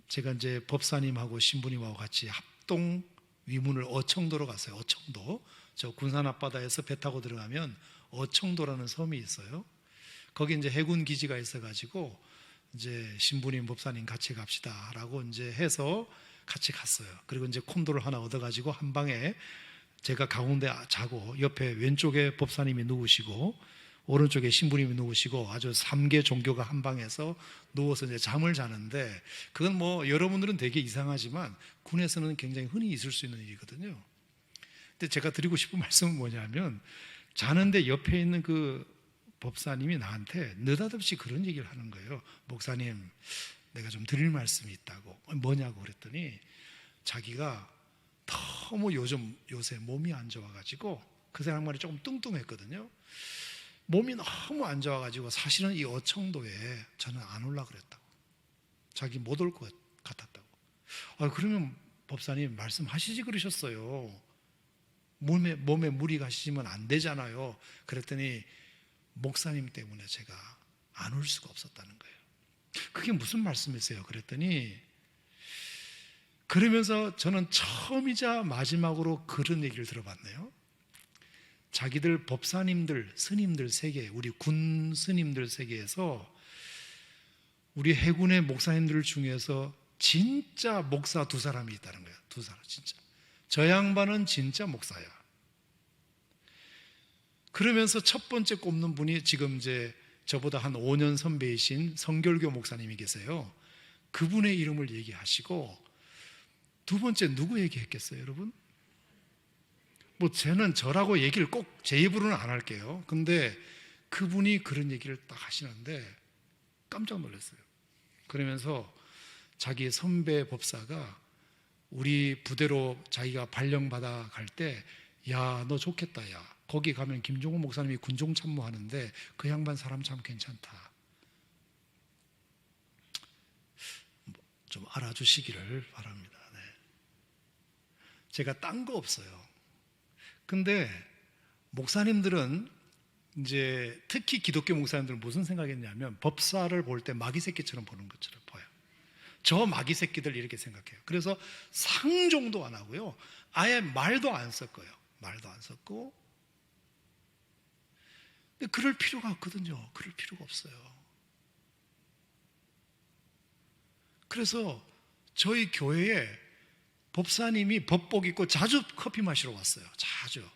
제가 이제 법사님하고 신부님하고 같이 합동 위문을 어청도로 갔어요. 어청도. 저 군산 앞바다에서 배 타고 들어가면 어청도라는 섬이 있어요. 거기 이제 해군 기지가 있어가지고 이제 신부님, 법사님 같이 갑시다라고 이제 해서 같이 갔어요. 그리고 이제 콘도를 하나 얻어가지고 한 방에 제가 가운데 자고 옆에 왼쪽에 법사님이 누우시고 오른쪽에 신부님이 누우시고 아주 3개 종교가 한 방에서 누워서 이제 잠을 자는데, 그건 뭐 여러분들은 되게 이상하지만 군에서는 굉장히 흔히 있을 수 있는 일이거든요. 근데 제가 드리고 싶은 말씀은 뭐냐면, 자는데 옆에 있는 그 법사님이 나한테 느닷없이 그런 얘기를 하는 거예요. 목사님, 내가 좀 드릴 말씀이 있다고. 뭐냐고 그랬더니 자기가 너무 요새 몸이 안 좋아가지고, 그 사람 말이 조금 뚱뚱했거든요. 몸이 너무 안 좋아가지고 사실은 이 어청도에 저는 안 올라 그랬다고. 자기 못 올 것 같았다고. 그러면 법사님 말씀하시지 그러셨어요. 몸에 무리 가시면 안 되잖아요. 그랬더니 목사님 때문에 제가 안 올 수가 없었다는 거예요. 그게 무슨 말씀이세요? 그랬더니, 그러면서 저는 처음이자 마지막으로 그런 얘기를 들어봤네요. 자기들 법사님들, 스님들 세계, 우리 군 스님들 세계에서 우리 해군의 목사님들 중에서 진짜 목사 2사람이 있다는 거예요. 2사람 진짜. 저 양반은 진짜 목사야. 그러면서 첫 번째 꼽는 분이 지금 이제 저보다 한 5년 선배이신 성결교 목사님이 계세요. 그분의 이름을 얘기하시고, 두 번째 누구 얘기했겠어요, 여러분? 뭐 저는 저라고 얘기를 꼭 제 입으로는 안 할게요. 근데 그분이 그런 얘기를 딱 하시는데 깜짝 놀랐어요. 그러면서 자기 선배 법사가 우리 부대로 자기가 발령받아 갈 때, 야, 너 좋겠다, 야. 거기 가면 김종호 목사님이 군종 참모하는데 그 양반 사람 참 괜찮다. 좀 알아주시기를 바랍니다. 네. 제가 딴 거 없어요. 근데 목사님들은 이제 특히 기독교 목사님들은 무슨 생각했냐면 법사를 볼 때 마귀 새끼처럼 보는 것처럼 보여요. 저 마귀 새끼들 이렇게 생각해요. 그래서 상종도 안 하고요, 아예 말도 안 섞어요. 말도 안 섞고. 근데 그럴 필요가 없거든요. 그럴 필요가 없어요. 그래서 저희 교회에 법사님이 법복 입고 자주 커피 마시러 왔어요. 자주.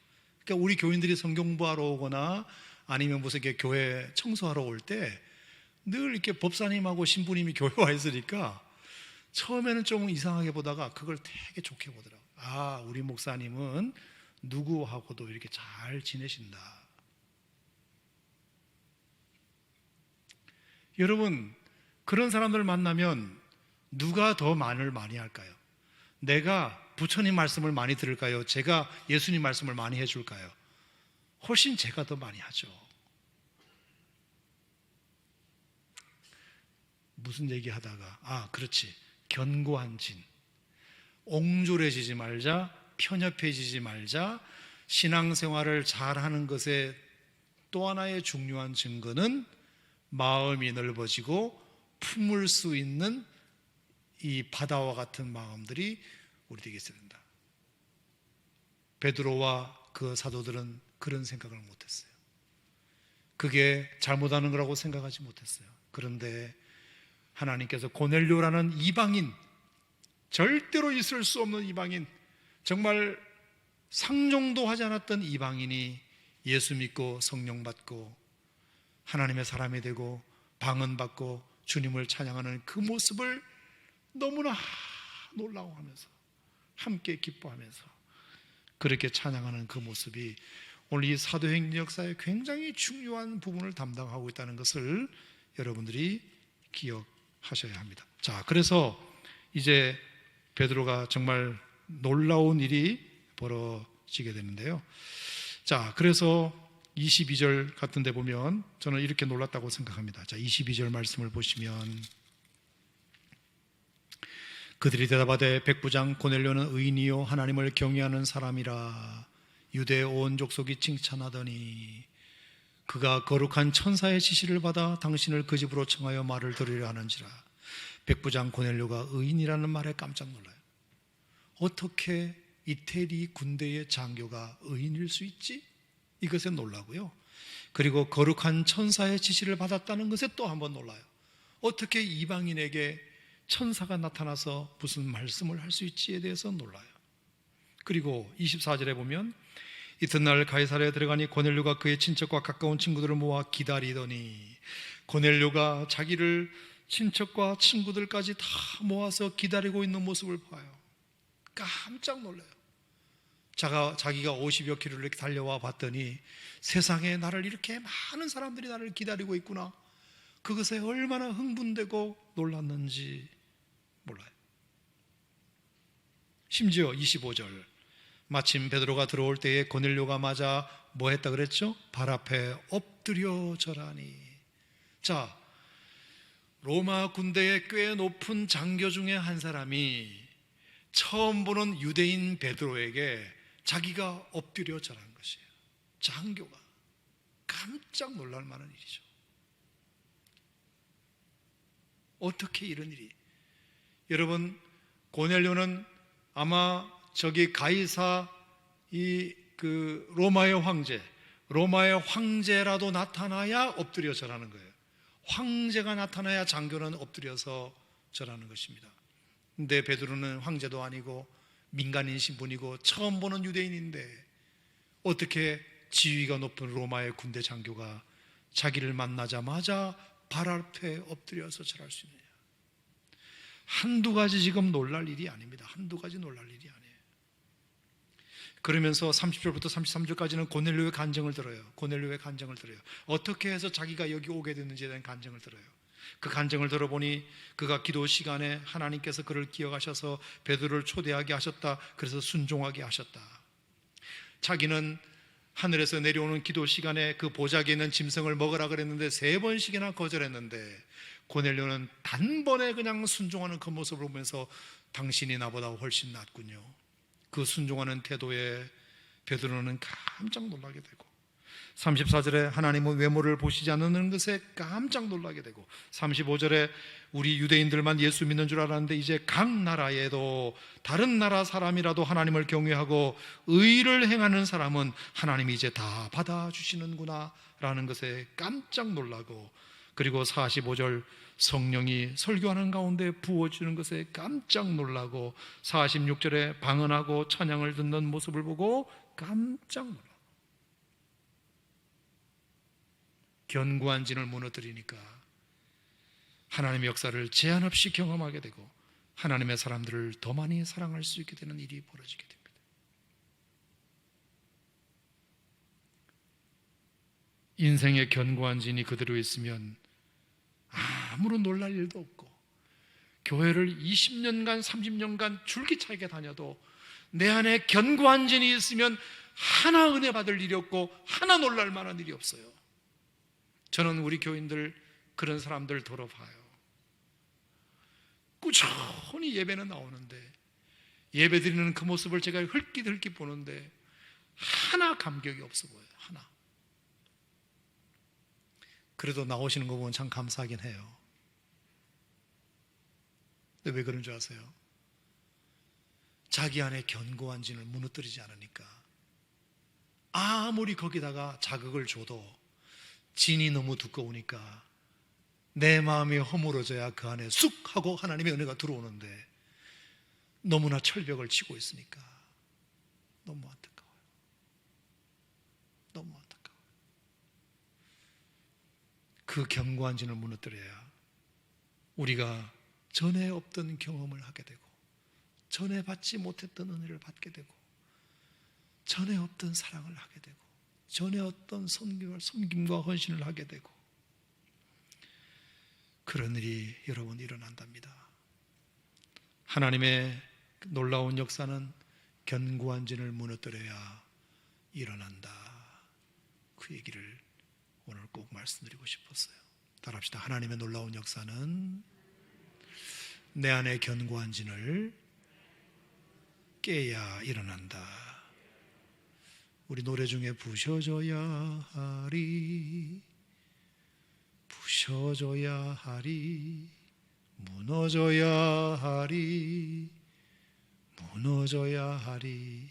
그러니까 우리 교인들이 성경 공부하러 오거나 아니면 무슨 교회 청소하러 올 때 늘 이렇게 법사님하고 신부님이 교회 와 있으니까 처음에는 좀 이상하게 보다가 그걸 되게 좋게 보더라고요. 아, 우리 목사님은 누구하고도 이렇게 잘 지내신다. 여러분, 그런 사람들 만나면 누가 더 말을 많이 할까요? 내가 부처님 말씀을 많이 들을까요? 제가 예수님 말씀을 많이 해줄까요? 훨씬 제가 더 많이 하죠. 무슨 얘기 하다가, 아, 그렇지. 견고한 진. 옹졸해지지 말자, 편협해지지 말자. 신앙생활을 잘하는 것의 또 하나의 중요한 증거는 마음이 넓어지고 품을 수 있는 이 바다와 같은 마음들이 우리에게 있어야 된다. 베드로와 그 사도들은 그런 생각을 못했어요. 그게 잘못하는 거라고 생각하지 못했어요. 그런데 하나님께서 고넬료라는 이방인, 절대로 있을 수 없는 이방인, 정말 상종도 하지 않았던 이방인이 예수 믿고 성령 받고 하나님의 사람이 되고 방언받고 주님을 찬양하는 그 모습을 너무나 놀라워하면서 함께 기뻐하면서 그렇게 찬양하는 그 모습이 오늘 이 사도행전 역사의 굉장히 중요한 부분을 담당하고 있다는 것을 여러분들이 기억하셔야 합니다. 자, 그래서 이제 베드로가 정말 놀라운 일이 벌어지게 되는데요. 자, 그래서 22절 같은 데 보면 저는 이렇게 놀랐다고 생각합니다. 자, 22절 말씀을 보시면 그들이 대답하되 백부장 고넬료는 의인이요 하나님을 경외하는 사람이라 유대 온 족속이 칭찬하더니 그가 거룩한 천사의 지시를 받아 당신을 그 집으로 청하여 말을 들으려 하는지라. 백부장 고넬료가 의인이라는 말에 깜짝 놀라요. 어떻게 이태리 군대의 장교가 의인일 수 있지? 이것에 놀라고요. 그리고 거룩한 천사의 지시를 받았다는 것에 또 한번 놀라요. 어떻게 이방인에게 천사가 나타나서 무슨 말씀을 할 수 있지에 대해서 놀라요. 그리고 24절에 보면 이튿날 가이사랴에 들어가니 고넬료가 그의 친척과 가까운 친구들을 모아 기다리더니 고넬료가 자기를 친척과 친구들까지 다 모아서 기다리고 있는 모습을 봐요. 깜짝 놀라요. 자기가 50여 킬로를 이렇게 달려와 봤더니 세상에 나를 이렇게 많은 사람들이 나를 기다리고 있구나. 그것에 얼마나 흥분되고 놀랐는지 몰라요. 심지어 25절 마침 베드로가 들어올 때에 고넬료가 맞아 뭐 했다 그랬죠? 발 앞에 엎드려 절하니. 자, 로마 군대의 꽤 높은 장교 중에 한 사람이 처음 보는 유대인 베드로에게 자기가 엎드려 절한 것이에요. 장교가. 깜짝 놀랄 만한 일이죠. 어떻게 이런 일이? 여러분, 고넬료는 아마 저기 가이사 로마의 황제라도 나타나야 엎드려 절하는 거예요. 황제가 나타나야 장교는 엎드려서 절하는 것입니다. 근데 베드로는 황제도 아니고 민간인 신분이고 처음 보는 유대인인데 어떻게 지위가 높은 로마의 군대 장교가 자기를 만나자마자 발 앞에 엎드려서 절할 수 있느냐? 한두 가지 지금 놀랄 일이 아닙니다. 한두 가지 놀랄 일이 아니에요. 그러면서 30절부터 33절까지는 고넬료의 간증을 들어요. 고넬료의 간증을 들어요. 어떻게 해서 자기가 여기 오게 됐는지에 대한 간증을 들어요. 그 간증을 들어보니 그가 기도 시간에 하나님께서 그를 기억하셔서 베드로를 초대하게 하셨다. 그래서 순종하게 하셨다. 자기는 하늘에서 내려오는 기도 시간에 그 보자기에 있는 짐승을 먹으라 그랬는데 3번씩이나 거절했는데 고넬료는 단번에 그냥 순종하는 그 모습을 보면서 당신이 나보다 훨씬 낫군요. 그 순종하는 태도에 베드로는 깜짝 놀라게 되고 34절에 하나님은 외모를 보시지 않는 것에 깜짝 놀라게 되고, 35절에 우리 유대인들만 예수 믿는 줄 알았는데 이제 각 나라에도 다른 나라 사람이라도 하나님을 경외하고 의를 행하는 사람은 하나님이 이제 다 받아주시는구나 라는 것에 깜짝 놀라고, 그리고 45절 성령이 설교하는 가운데 부어주는 것에 깜짝 놀라고, 46절에 방언하고 찬양을 듣는 모습을 보고 깜짝 놀라고, 견고한 진을 무너뜨리니까 하나님의 역사를 제한 없이 경험하게 되고 하나님의 사람들을 더 많이 사랑할 수 있게 되는 일이 벌어지게 됩니다. 인생의 견고한 진이 그대로 있으면 아무런 놀랄 일도 없고, 교회를 20년간 30년간 줄기차게 다녀도 내 안에 견고한 진이 있으면 하나 은혜 받을 일이 없고 하나 놀랄 만한 일이 없어요. 저는 우리 교인들 그런 사람들 돌아봐요. 꾸준히 예배는 나오는데 예배 드리는 그 모습을 제가 흘낏흘낏 보는데 하나 감격이 없어 보여요. 하나. 그래도 나오시는 거 보면 참 감사하긴 해요. 근데 왜 그런 줄 아세요? 자기 안에 견고한 진을 무너뜨리지 않으니까. 아무리 거기다가 자극을 줘도 진이 너무 두꺼우니까 내 마음이 허물어져야 그 안에 쑥 하고 하나님의 은혜가 들어오는데 너무나 철벽을 치고 있으니까 너무 안타까워요. 너무 안타까워요. 그 견고한 진을 무너뜨려야 우리가 전에 없던 경험을 하게 되고 전에 받지 못했던 은혜를 받게 되고 전에 없던 사랑을 하게 되고 전에 어떤 섬김과 헌신을 하게 되고, 그런 일이 여러분 일어난답니다. 하나님의 놀라운 역사는 견고한 진을 무너뜨려야 일어난다. 그 얘기를 오늘 꼭 말씀드리고 싶었어요. 따라합시다. 하나님의 놀라운 역사는 내 안에 견고한 진을 깨야 일어난다. 우리 노래 중에 부셔져야 하리, 부셔져야 하리, 무너져야 하리, 무너져야 하리,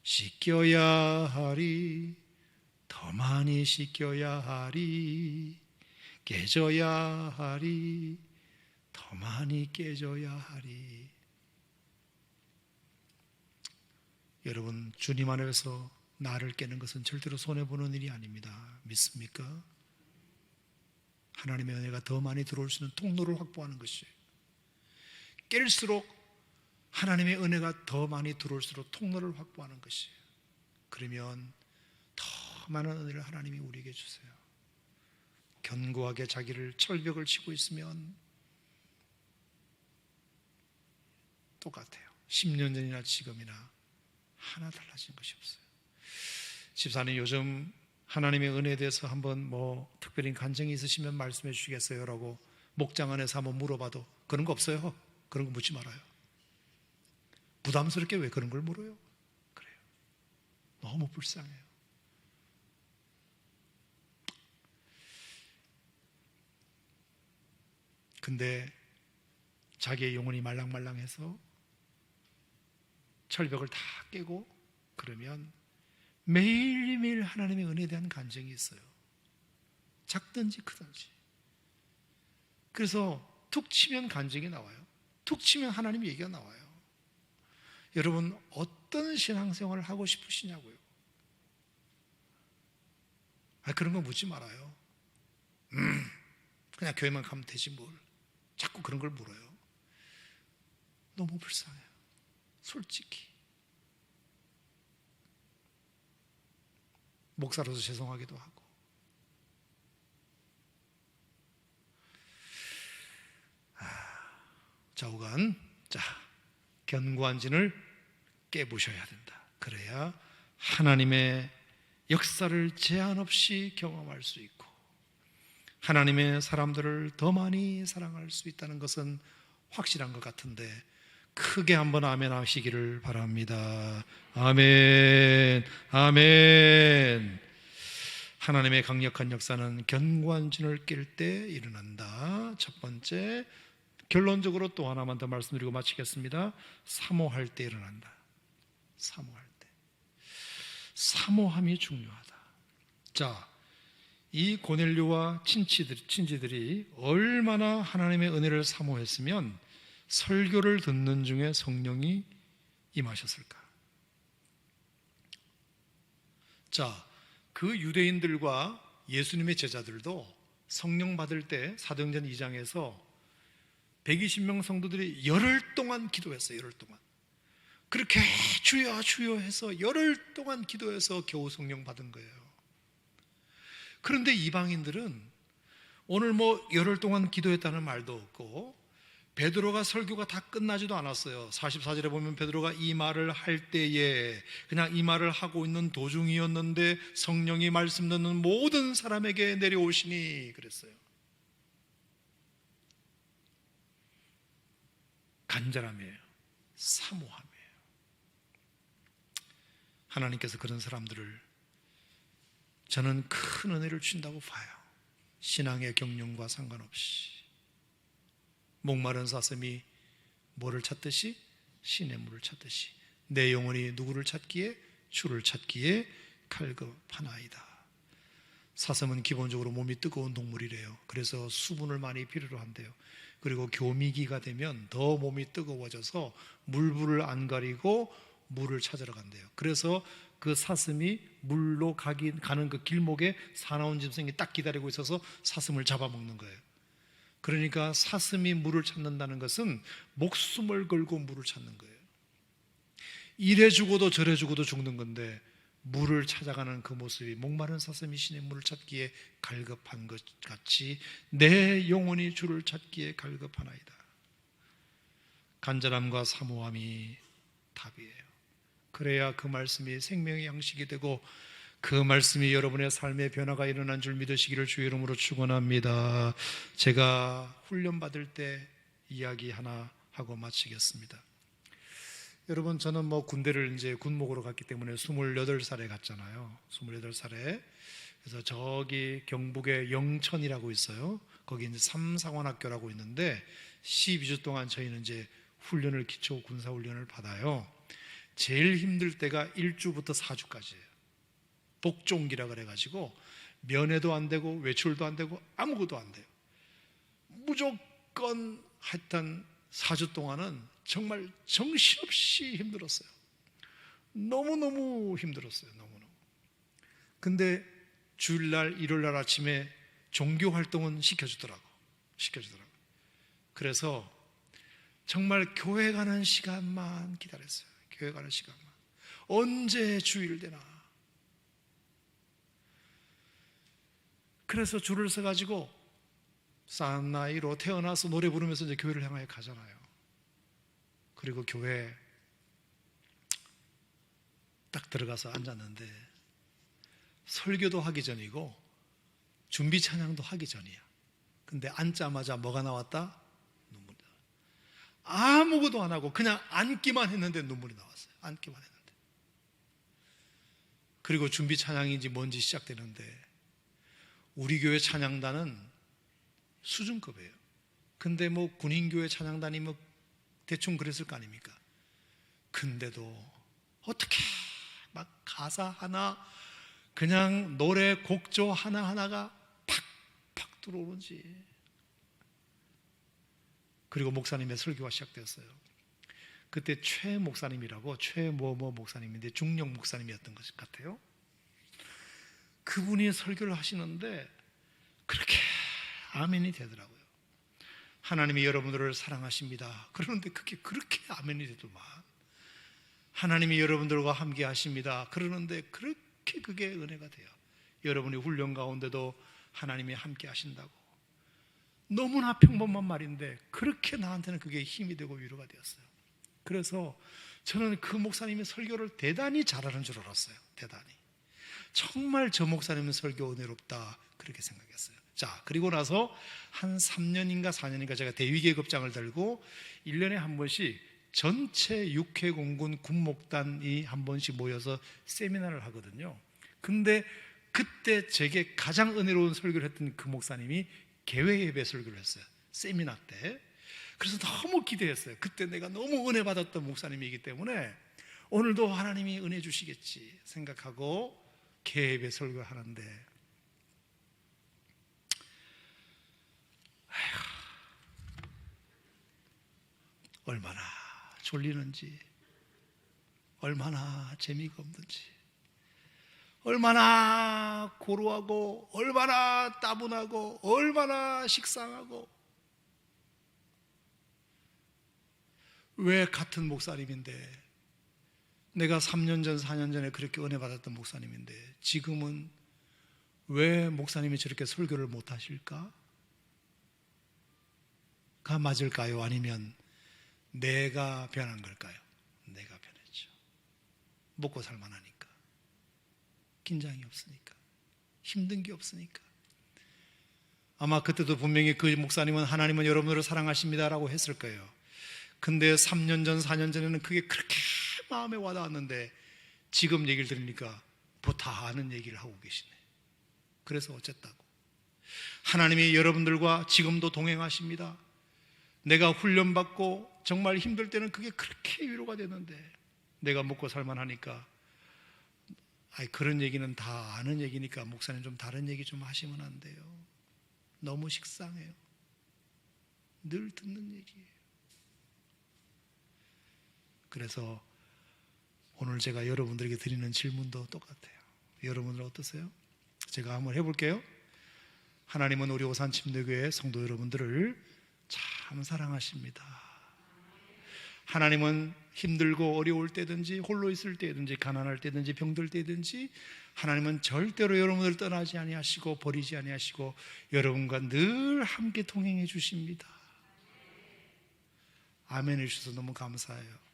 씻겨야 하리, 더 많이 씻겨야 하리, 깨져야 하리, 더 많이 깨져야 하리. 여러분, 주님 안에서 나를 깨는 것은 절대로 손해보는 일이 아닙니다. 믿습니까? 하나님의 은혜가 더 많이 들어올 수 있는 통로를 확보하는 것이에요. 깰수록 하나님의 은혜가 더 많이 들어올수록 통로를 확보하는 것이에요. 그러면 더 많은 은혜를 하나님이 우리에게 주세요. 견고하게 자기를 철벽을 치고 있으면 똑같아요. 10년 전이나 지금이나 하나 달라진 것이 없어요. 집사님, 요즘 하나님의 은혜에 대해서 한번 특별히 간증이 있으시면 말씀해 주시겠어요? 라고 목장 안에서 한번 물어봐도 그런 거 없어요. 그런 거 묻지 말아요. 부담스럽게 왜 그런 걸 물어요? 그래요. 너무 불쌍해요. 근데 자기의 영혼이 말랑말랑해서 철벽을 다 깨고 그러면 매일매일 하나님의 은혜에 대한 간증이 있어요. 작든지 크든지. 그래서 툭 치면 간증이 나와요. 툭 치면 하나님 얘기가 나와요. 여러분, 어떤 신앙생활을 하고 싶으시냐고요? 그런 거 묻지 말아요. 그냥 교회만 가면 되지 뭘. 자꾸 그런 걸 물어요. 너무 불쌍해요. 솔직히. 목사로서 죄송하기도 하고. 좌우간, 견고한 진을 깨부셔야 된다. 그래야 하나님의 역사를 제한 없이 경험할 수 있고 하나님의 사람들을 더 많이 사랑할 수 있다는 것은 확실한 것 같은데, 크게 한번 아멘 하시기를 바랍니다. 아멘, 아멘. 하나님의 강력한 역사는 견고한 진을 깰 때 일어난다. 첫 번째, 결론적으로 또 하나만 더 말씀드리고 마치겠습니다. 사모할 때 일어난다. 사모할 때. 사모함이 중요하다. 자, 이 고넬료와 친지들이 얼마나 하나님의 은혜를 사모했으면 설교를 듣는 중에 성령이 임하셨을까? 자, 그 유대인들과 예수님의 제자들도 성령 받을 때 사도행전 2장에서 120명 성도들이 열흘 동안 기도했어요. 열흘 동안. 그렇게 주여 주여 해서 열흘 동안 기도해서 겨우 성령 받은 거예요. 그런데 이방인들은 오늘 뭐 열흘 동안 기도했다는 말도 없고, 베드로가 설교가 다 끝나지도 않았어요. 44절에 보면 베드로가 이 말을 할 때에 그냥 이 말을 하고 있는 도중이었는데 성령이 말씀 듣는 모든 사람에게 내려오시니 그랬어요. 간절함이에요. 사모함이에요. 하나님께서 그런 사람들을 저는 큰 은혜를 주신다고 봐요. 신앙의 경륜과 상관없이. 목마른 사슴이 뭐를 찾듯이? 신의 물을 찾듯이 내 영혼이 누구를 찾기에? 주를 찾기에 갈급하나이다. 사슴은 기본적으로 몸이 뜨거운 동물이래요. 그래서 수분을 많이 필요로 한대요. 그리고 교미기가 되면 더 몸이 뜨거워져서 물불을 안 가리고 물을 찾으러 간대요. 그래서 그 사슴이 물로 가는 그 길목에 사나운 짐승이 딱 기다리고 있어서 사슴을 잡아먹는 거예요. 그러니까 사슴이 물을 찾는다는 것은 목숨을 걸고 물을 찾는 거예요. 이래 죽어도 저래 죽어도 죽는 건데 물을 찾아가는 그 모습이 목마른 사슴이 신의 물을 찾기에 갈급한 것 같이 내 영혼이 주를 찾기에 갈급하나이다. 간절함과 사모함이 답이에요. 그래야 그 말씀이 생명의 양식이 되고 그 말씀이 여러분의 삶의 변화가 일어난 줄 믿으시기를 주의 이름으로 축원합니다. 제가 훈련받을 때 이야기 하나 하고 마치겠습니다. 여러분, 저는 군대를 이제 군목으로 갔기 때문에 28살에 갔잖아요. 28살에. 그래서 저기 경북에 영천이라고 있어요. 거기 이제 삼상원학교라고 있는데 12주 동안 저희는 이제 훈련을, 기초 군사 훈련을 받아요. 제일 힘들 때가 1주부터 4주까지예요. 복종기라 그래가지고 면회도 안 되고 외출도 안 되고 아무것도 안 돼요. 무조건 하여튼 4주 동안은 정말 정신없이 힘들었어요. 너무너무 힘들었어요. 너무너무. 근데 주일날 일요일날 아침에 종교활동은 시켜주더라고. 그래서 정말 교회 가는 시간만 기다렸어요. 교회 가는 시간만. 언제 주일 되나. 그래서 줄을 서가지고 싼 나이로 태어나서 노래 부르면서 이제 교회를 향하여 가잖아요. 그리고 교회 딱 들어가서 앉았는데 설교도 하기 전이고 준비 찬양도 하기 전이야. 근데 앉자마자 뭐가 나왔다? 눈물이 나왔어요. 아무것도 안 하고 그냥 앉기만 했는데 눈물이 나왔어요. 앉기만 했는데. 그리고 준비 찬양인지 뭔지 시작되는데 우리 교회 찬양단은 수준급이에요. 근데 군인교회 찬양단이 대충 그랬을 거 아닙니까? 근데도 어떻게 막 가사 하나, 그냥 노래 곡조 하나하나가 팍팍 들어오는지. 그리고 목사님의 설교가 시작되었어요. 그때 최 목사님이라고, 최뭐뭐 목사님인데 중령 목사님이었던 것 같아요. 그분이 설교를 하시는데 그렇게 아멘이 되더라고요. 하나님이 여러분들을 사랑하십니다. 그러는데 그게 그렇게 아멘이 되더만. 하나님이 여러분들과 함께 하십니다. 그러는데 그렇게 그게 은혜가 돼요. 여러분이 훈련 가운데도 하나님이 함께 하신다고. 너무나 평범한 말인데 그렇게 나한테는 그게 힘이 되고 위로가 되었어요. 그래서 저는 그 목사님의 설교를 대단히 잘하는 줄 알았어요. 대단히. 정말 저 목사님은 설교 은혜롭다 그렇게 생각했어요. 자, 그리고 나서 한 3년인가 4년인가 제가 대위계급장을 들고 1년에 한 번씩 전체 육해공군 군목단이 한 번씩 모여서 세미나를 하거든요. 근데 그때 제게 가장 은혜로운 설교를 했던 그 목사님이 개회 예배 설교를 했어요. 세미나 때. 그래서 너무 기대했어요. 그때 내가 너무 은혜 받았던 목사님이기 때문에 오늘도 하나님이 은혜 주시겠지 생각하고 개회 예배 설교를 하는데, 얼마나 졸리는지, 얼마나 재미가 없는지, 얼마나 고루하고, 얼마나 따분하고, 얼마나 식상하고. 왜 같은 목사님인데, 내가 3년 전, 4년 전에 그렇게 은혜 받았던 목사님인데 지금은 왜 목사님이 저렇게 설교를 못 하실까? 가 맞을까요? 아니면 내가 변한 걸까요? 내가 변했죠. 먹고 살만하니까, 긴장이 없으니까, 힘든 게 없으니까. 아마 그때도 분명히 그 목사님은 하나님은 여러분들을 사랑하십니다라고 했을 거예요. 근데 3년 전, 4년 전에는 그게 그렇게 마음에 와닿았는데 지금 얘기를 들으니까 뭐 다 아는 얘기를 하고 계시네. 그래서 어쨌다고. 하나님이 여러분들과 지금도 동행하십니다. 내가 훈련받고 정말 힘들 때는 그게 그렇게 위로가 되는데, 내가 먹고 살만하니까, 그런 얘기는 다 아는 얘기니까 목사님 좀 다른 얘기 좀 하시면 안 돼요. 너무 식상해요. 늘 듣는 얘기예요. 그래서 오늘 제가 여러분들에게 드리는 질문도 똑같아요. 여러분들 어떠세요? 제가 한번 해볼게요. 하나님은 우리 오산침례교회 성도 여러분들을 참 사랑하십니다. 하나님은 힘들고 어려울 때든지, 홀로 있을 때든지, 가난할 때든지, 병들 때든지 하나님은 절대로 여러분들을 떠나지 아니하시고 버리지 아니하시고 여러분과 늘 함께 동행해 주십니다. 아멘 해주셔서 너무 감사해요.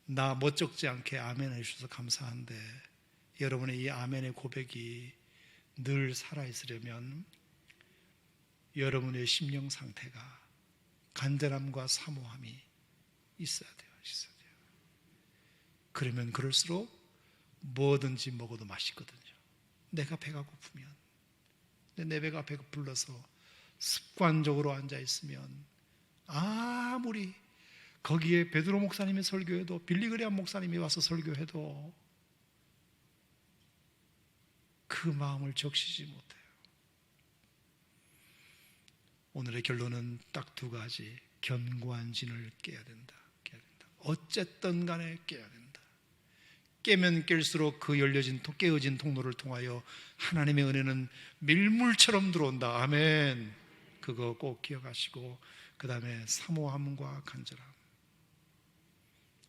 나 멋쩍지 않게 아멘 해주셔서 감사한데, 여러분의 이 아멘의 고백이 늘 살아있으려면 여러분의 심령 상태가 간절함과 사모함이 있어야 돼요. 그러면 그럴수록 뭐든지 먹어도 맛있거든요. 내가 배가 고프면, 내 배가 배고플러서 습관적으로 앉아있으면, 아무리 거기에 베드로 목사님이 설교해도, 빌리그레암 목사님이 와서 설교해도 그 마음을 적시지 못해요. 오늘의 결론은 딱 두 가지. 견고한 진을 깨야 된다. 어쨌든 간에 깨야 된다. 깨면 깰수록 그 깨어진 통로를 통하여 하나님의 은혜는 밀물처럼 들어온다. 아멘. 그거 꼭 기억하시고, 그 다음에 사모함과 간절함.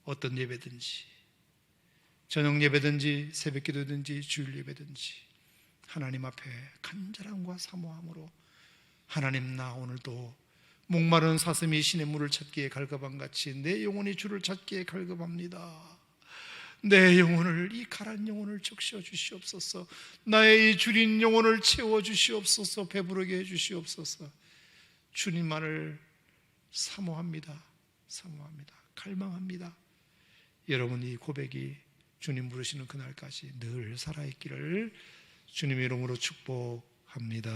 어떤 예배든지, 저녁 예배든지, 새벽 기도든지, 주일 예배든지 하나님 앞에 간절함과 사모함으로, 하나님, 나 오늘도 목마른 사슴이 신의 물을 찾기에 갈급함같이 내 영혼이 주를 찾기에 갈급합니다. 내 영혼을, 이 가란 영혼을 적셔 주시옵소서. 나의 이 줄인 영혼을 채워 주시옵소서. 배부르게 해 주시옵소서. 주님만을 사모합니다. 갈망합니다. 여러분, 이 고백이 주님 부르시는 그날까지 늘 살아있기를 주님의 이름으로 축복합니다.